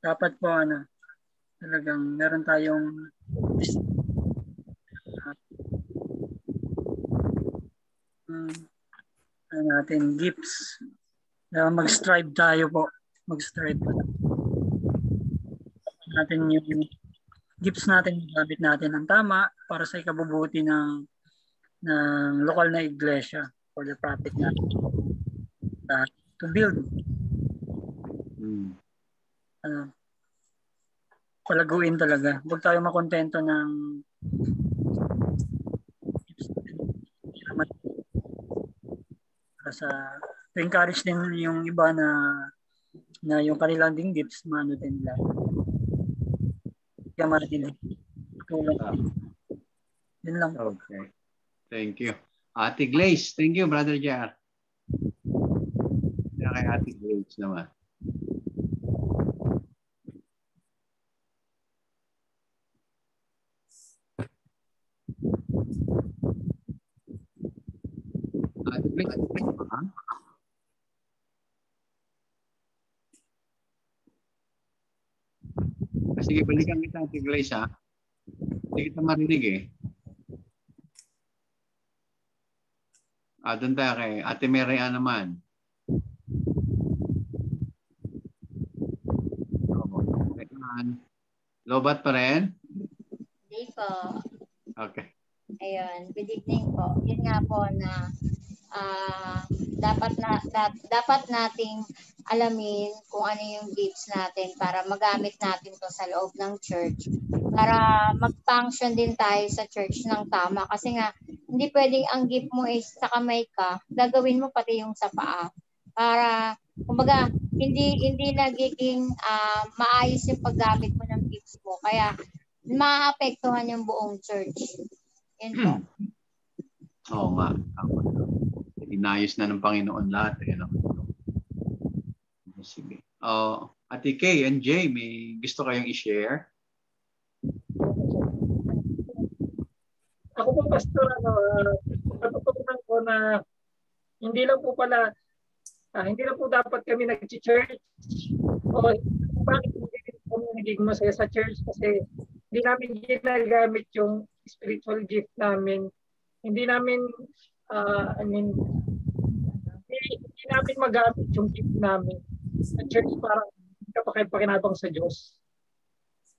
Dapat po talagang meron tayong natin gifts. Mag-strive tayo po. Mag-strive natin yung gifts natin, gamit natin ng tama para sa ikabubuti ng lokal na iglesia for the profit natin. To build. Palaguin talaga. Huwag tayo makontento ng to encourage din yung iba na yung kanilang ding gifts mano din nila. Kaya din. Yun lang. Okay. Thank you. Ate Glaze. Thank you, Brother Jar. Kay Ate Glaze naman. Ate Glaze. Sige, balikan kita, Ate Glaze, ha? Hindi kita marinig, eh. Doon tayo kay Ate Maria naman. Lobat pa rin? Hindi po. Okay. Ayun, good evening po. Yun nga po na dapat nating alamin kung ano yung gifts natin para magamit natin to sa loob ng church. Para mag-function din tayo sa church ng tama. Kasi nga, hindi pwedeng ang gift mo is sa kamay ka, gagawin mo pati yung sa paa. Para, kumbaga, hindi nagiging maayos yung paggamit mo ng gifts mo. Kaya, maapektuhan yung buong church. Yun po. Oo nga. Inayos na ng Panginoon lahat. Sige. Ate Kay and Jay, may gusto kayong i-share? Ako po, Pastor, natutunan ko na hindi lang po dapat kami nag-church o bakit hindi kami nagiging masaya sa church kasi hindi namin ginagamit yung spiritual gift namin. Hindi namin hindi namin magamit yung gift namin sa church para kapag-pakinabang sa Diyos.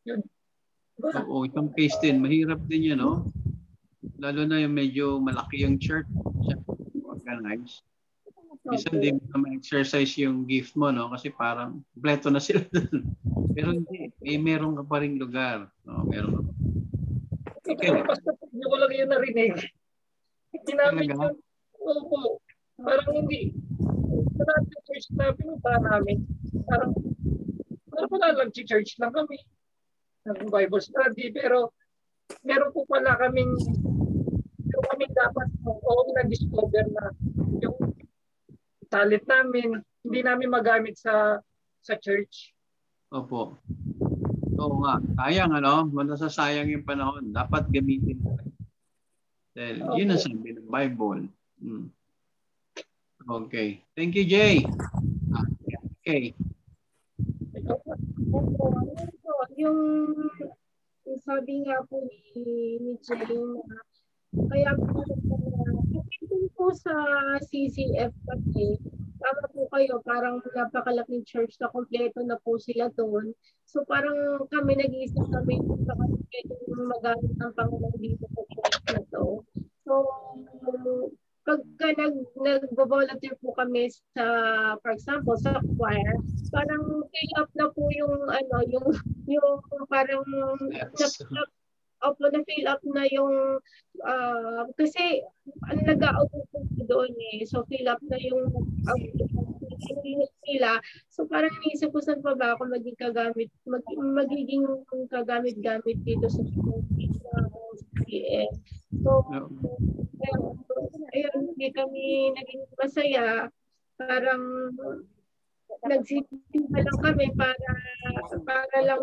Yun. Oo, itong case din, mahirap din yan, no? Lalo na yung medyo malaki yung church, organized. Minsan din mo ma-exercise yung gift mo, no? Kasi parang kompleto na sila doon. Pero hindi, meron ka pa rin lugar. No? Meron ka. Okay. Basta hindi ko lang yun narinig. Hindi namin yun. Oo. Parang hindi. Sa lahat ng church na pinuntahan namin, parang wala lang church lang kami. Bible study, pero meron po pala kaming dapat na-discover na yung talent namin, hindi namin magamit sa church. Opo. Oo nga. Sayang, masasayang yung panahon. Dapat gamitin mo. Dahil yun ang sabi ng Bible. Okay. Thank you, Jay. Okay. Yung sabi nga po ni Jay na kaya po sa CCF kasi tama po kayo, parang napakalaking church na kompleto na po sila doon. So parang kami nag-iisip kami sa magamit ng Panginoon dito sa church na to. So pagka nag-volunteer po kami sa, for example, sa choir, parang fill up na po yung parang na-fill up na yung kasi nag-out po doon eh. So fill up na yung nila. So parang inisip ko saan pa ba ako magiging kagamit-gamit dito sa CCF. So ayun, hindi kami naging masaya. Parang nagsisimba lang kami para lang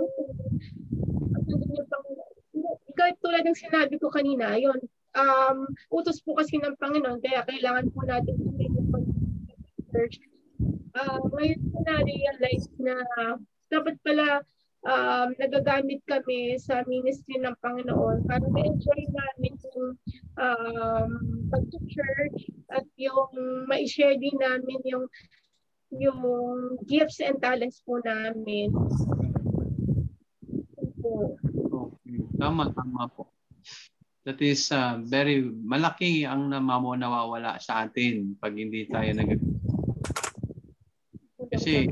kahit tulad ng sinabi ko kanina, yun, utos po kasi ng Panginoon, kaya kailangan po natin church. Ngayon po na-realize na dapat pala nagagamit kami sa ministry ng Panginoon para ma-enjoy namin yung pag-church at yung ma-share din namin yung gifts and talents po namin. Okay. Tama po. That is very malaki ang nawawala sa atin pag hindi tayo kasi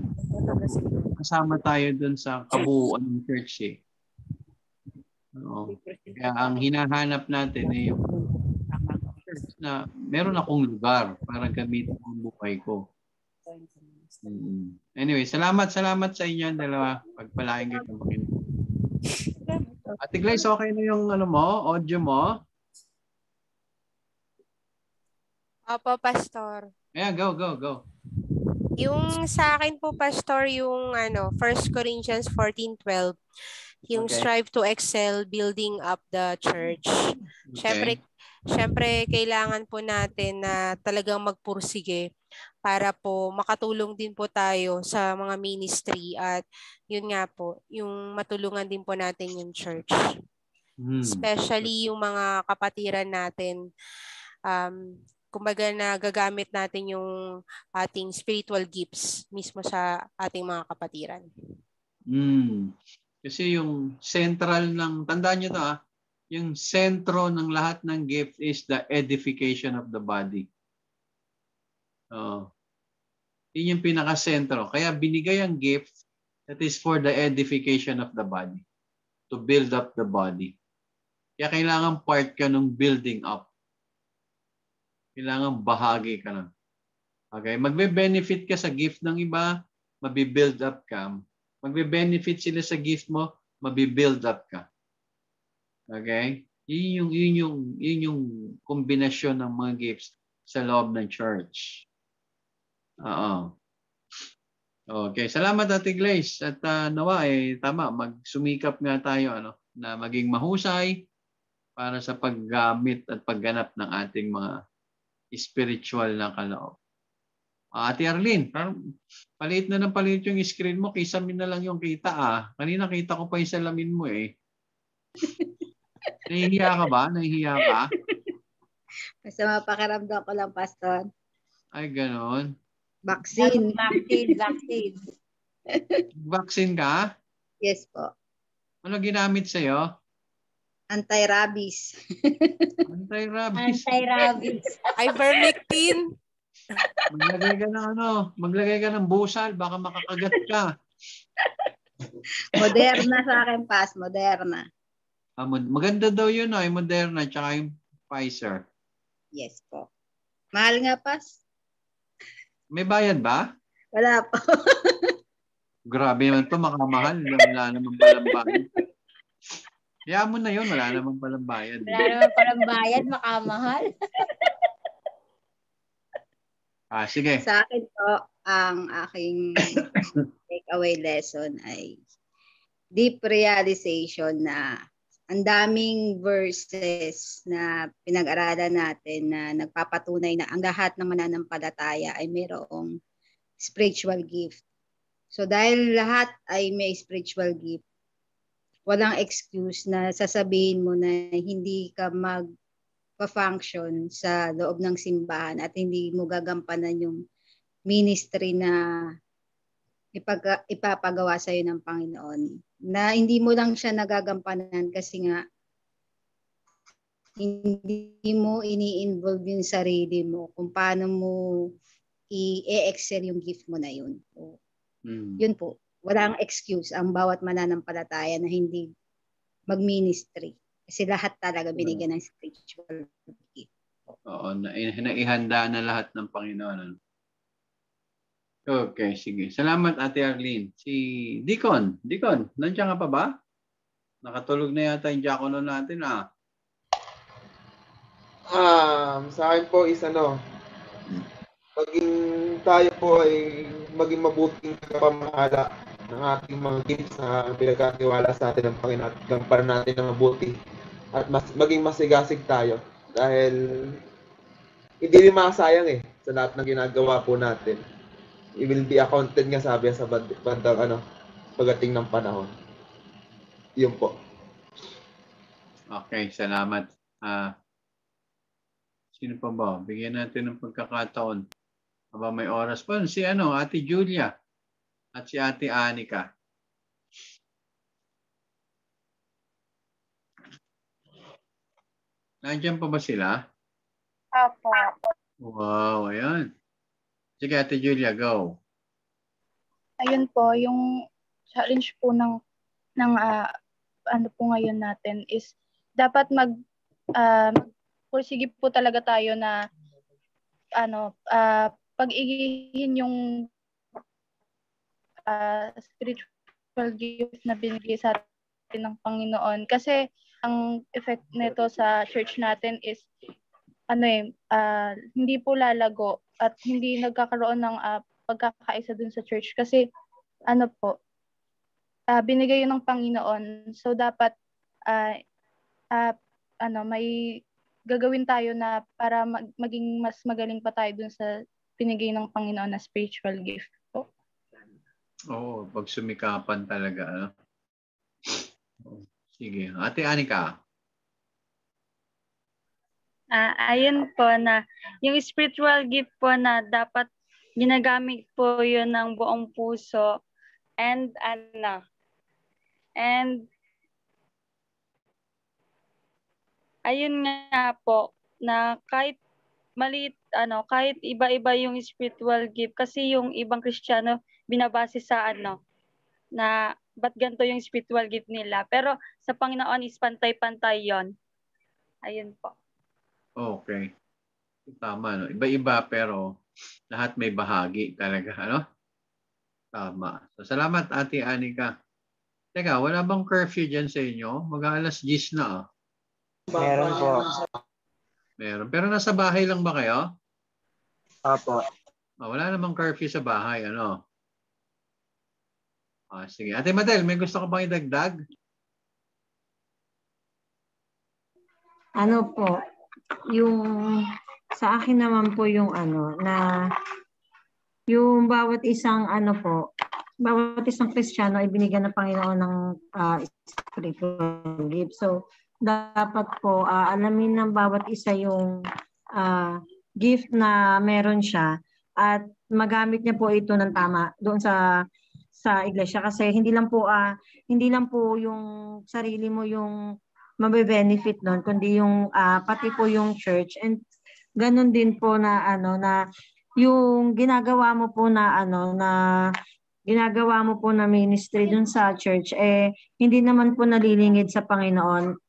kasama tayo dun sa kabuuan ng church eh. Kaya ang hinahanap natin ay yung church na meron akong lugar para gamitin ang buhay ko. Anyway, salamat sa inyo dalawa. Pagpalain kayo ng Panginoon. Ate Glaze, okay na yung audio mo? Opo, Pastor. Yeah, go. Yung sa akin po, Pastor, yung 1 Corinthians 14:12, yung strive to excel, building up the church. Okay. Syempre, kailangan po natin na talagang magpursige para po makatulong din po tayo sa mga ministry at yun nga po, yung matulungan din po natin yung church. Especially yung mga kapatiran natin, kumbaga nagagamit natin yung ating spiritual gifts mismo sa ating mga kapatiran. Kasi yung central ng, tandaan nyo to yung sentro ng lahat ng gift is the edification of the body. Yun yung pinaka-sentro. Kaya binigay ang gift that is for the edification of the body. To build up the body. Kaya kailangan part ka ng building up. Kailangan bahagi ka na. Okay? Magbe-benefit ka sa gift ng iba, mabibuild up ka. Magbe-benefit sila sa gift mo, mabibuild up ka. Okay? Yun yung kombinasyon ng mga gifts sa loob ng church. Okay, salamat Ate Glaze. At nawa tama, magsumikap nga tayo na maging mahusay para sa paggamit at pagganap ng ating mga spiritual na kaloob. Ate Arlene, palit na ng palit yung screen mo, kisamin na lang yung kita Kanina kita ko pa yung salamin mo Nahihiya ka ba? Nahihiya ka? Masama pakiramdam ko lang, Pastor. Ay, ganon. Vaccine. Vaccine ka? Yes po. Ano ginamit sa'yo? Anti-rabies. Anti-rabies. Ivermectin. Maglagay ka ng busal, baka makakagat ka. Moderna sa akin, Pas. Moderna. Maganda daw yun, Moderna, tsaka yung Pfizer. Yes po. Mahal nga, Pas. May bayad ba? Wala po. Grabe naman ito, makamahal. Wala naman palang bayad. Kaya mo na yun, wala naman palang bayad. Wala naman palang bayad, makamahal. Sige. Sa akin po, ang aking takeaway lesson ay deep realization na ang daming verses na pinag-aralan natin na nagpapatunay na ang lahat ng mananampalataya ay mayroong spiritual gift. So dahil lahat ay may spiritual gift, walang excuse na sasabihin mo na hindi ka mag-function sa loob ng simbahan at hindi mo gagampanan yung ministry na ipapagawa sa iyo ng Panginoon. Na hindi mo lang siya nagagampanan kasi nga hindi mo ini-involve yung sarili mo kung paano mo i-excel yung gift mo na yun. So, yun po. Walang excuse ang bawat mananampalataya na hindi mag-ministry. Kasi lahat talaga binigyan ng spiritual gift. Oo, naihanda na lahat ng Panginoon. Okay, sige. Salamat, Ate Arlene. Si Deacon. Deacon, nandiyan ka pa ba? Nakatulog na yata yung diakono natin, Sa akin po is maging tayo po ay maging mabuting pamamahala ng ating mga gifts na pinagkatiwala sa atin ng Panginoon at gampanan natin na mabuti at maging masigasig tayo dahil hindi rin masayang sa lahat ng ginagawa po natin. It will be accounted nga sabi sa bandang pagdating ng panahon. Yun po. Okay, salamat. Sino pa ba? Bigyan natin ng pagkakataon. Aba, may oras pa. Si Ate Julia at si Ate Anika. Nandiyan pa ba sila? Opo. Wow, ayan. Sige, Ate Julia, go. Ayun po, yung challenge po ng ano po ngayon natin is dapat pursige po talaga tayo na pag-igihin yung spiritual gift na binigay sa atin ng Panginoon. Kasi ang effect nito sa church natin is hindi po lalago at hindi nagkakaroon ng pagkakaisa dun sa church. Kasi binigay yun ng Panginoon. So dapat may gagawin tayo na para maging mas magaling pa tayo dun sa binigay ng Panginoon na spiritual gift po. Oo, pagsumikapan talaga. Sige. Ate Anika. Ayun po na yung spiritual gift po na dapat ginagamit po yun ng buong puso and ayun nga po na kahit maliit kahit iba-iba yung spiritual gift kasi yung ibang Kristiyano binabase sa na ba't ganito yung spiritual gift nila, pero sa Panginoon is pantay-pantay yon. Ayun po. Okay. Tama, iba-iba pero lahat may bahagi talaga, Tama. So, salamat, Ate Anika. Teka, wala bang curfew dyan sa inyo? Mag-alas 10 na. Meron po. Meron. Pero nasa bahay lang ba kayo? Opo. Wala namang curfew sa bahay, sige. Ate Madel, may gusto ka bang idagdag? Ano po, yung sa akin naman po yung na yung bawat isang bawat isang Kristiyano ay binigyan ng Panginoon ng spiritual gift. So, dapat po alamin ng bawat isa yung gift na meron siya at magamit niya po ito ng tama doon sa iglesia kasi hindi lang po yung sarili mo yung mabe-benefit doon kundi yung pati po yung church and ganun din po na na yung ginagawa mo po na ministry doon sa church hindi naman po nalilingid sa Panginoon.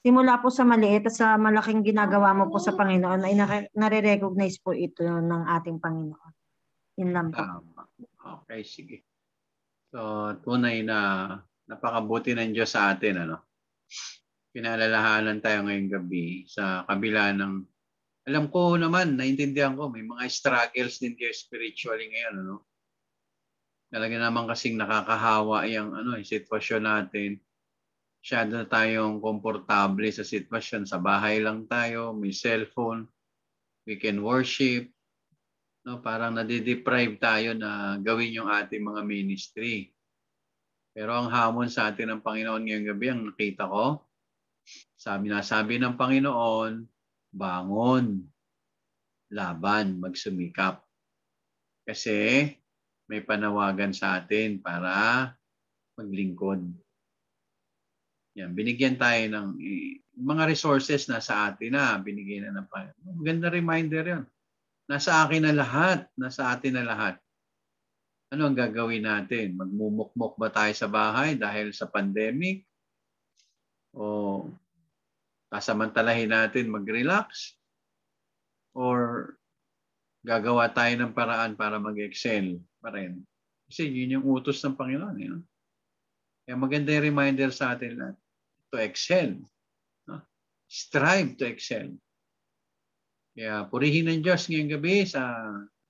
Simula po sa maliit at sa malaking ginagawa mo po sa Panginoon ay nare-recognize po ito ng ating Panginoon. Yun lang po. Okay, sige. So, tunay na napakabuti ng Diyos sa atin, Pinaalalahanan tayo ngayong gabi sa kabila ng, alam ko naman, naintindihan ko, may mga struggles din tayo spiritually ngayon, Talaga naman kasing nakakahawa yung sitwasyon natin. Masyado na tayong komportable sa sitwasyon. Sa bahay lang tayo, may cellphone, we can worship. Parang nadideprive tayo na gawin yung ating mga ministry. Pero ang hamon sa atin ng Panginoon ngayong gabi, ang nakita ko, sabi ng Panginoon, bangon, laban, magsumikap. Kasi may panawagan sa atin para maglingkod. Yan, binigyan tayo ng mga resources na sa atin na binigay na ng Panginoon. Maganda reminder yun. Nasa akin na lahat. Nasa atin na lahat. Ano ang gagawin natin? Magmumukmok ba tayo sa bahay dahil sa pandemic? O kasamantalahin natin mag-relax? Or gagawa tayo ng paraan para mag-excel pa rin? Kasi yun yung utos ng Panginoon. Kaya maganda yung reminder sa atin na to excel. Strive to excel. Kaya purihin ng Diyos ngayong gabi sa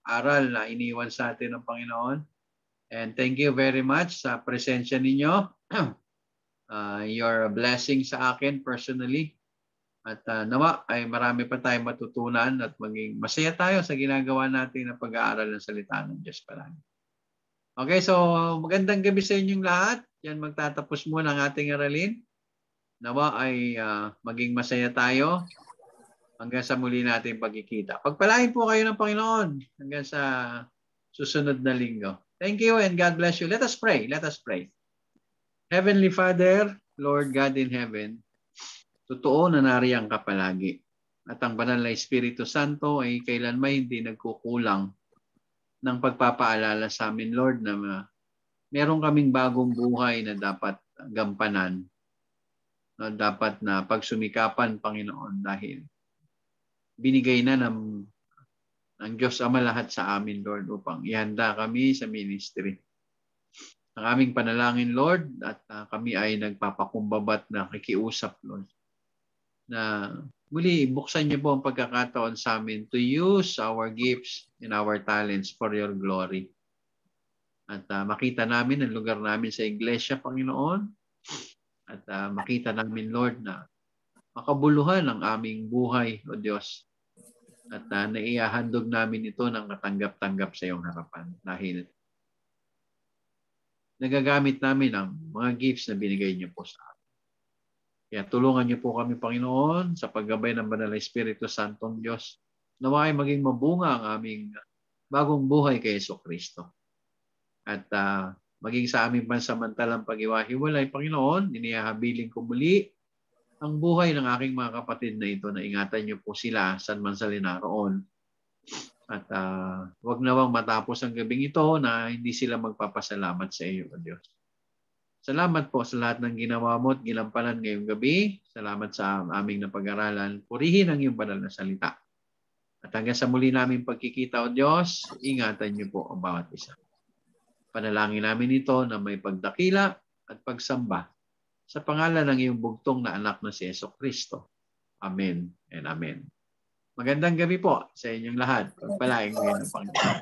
aral na iniwan sa atin ng Panginoon. And thank you very much sa presensya ninyo. Your blessing sa akin personally. At nawa ay marami pa tayong matutunan at maging masaya tayo sa ginagawa natin na pag-aaral ng salita ng Diyos palagi. Okay, so magandang gabi sa inyong lahat. Yan, magtatapos muna ang ating aralin. Nawa ay maging masaya tayo hanggang sa muli nating pagkikita. Pagpalain po kayo ng Panginoon hanggang sa susunod na linggo. Thank you and God bless you. Let us pray. Let us pray. Heavenly Father, Lord God in heaven, totoo na nariyan ka palagi. At ang banal na Espiritu Santo ay kailanman hindi nagkukulang ng pagpapaalala sa amin, Lord, na meron kaming bagong buhay na dapat gampanan, na dapat na pagsumikapan, Panginoon, dahil binigay na ng Diyos Ama lahat sa amin, Lord, upang ihanda kami sa ministry. Ang aming panalangin, Lord, at kami ay nagpapakumbabat na kikiusap, Lord, na muli buksan niyo po ang pagkakataon sa amin to use our gifts and our talents for your glory. At makita namin ang lugar namin sa iglesia, Panginoon. At makita namin, Lord, na makabuluhan ang aming buhay, O Diyos. At naihahandog namin ito ng katanggap-tanggap sa iyong harapan. Dahil nagagamit namin ang mga gifts na binigay niyo po sa amin. Kaya tulungan niyo po kami, Panginoon, sa paggabay ng Banal na Espiritu Santong Diyos, nawa ay maging mabunga ang aming bagong buhay kay Jesucristo. At maging sa aming pansamantalang pag-iwahiwalay, Panginoon, inihahabiling ko muli ang buhay ng aking mga kapatid na ito na ingatan niyo po sila saan man sila naroon. At wag nawang matapos ang gabing ito na hindi sila magpapasalamat sa iyo, O Diyos. Salamat po sa lahat ng ginawa mo at ginampanan ngayong gabi. Salamat sa aming napag-aralan. Purihin ang iyong banal na salita. At hanggang sa muli namin pagkikita, O Diyos, ingatan niyo po ang bawat isa. Panalangin namin ito na may pagdakila at pagsamba sa pangalan ng iyong bugtong na anak na si Jesucristo. Amen and amen. Magandang gabi po sa inyong lahat. Pagpalain ngayon ng Panginoon.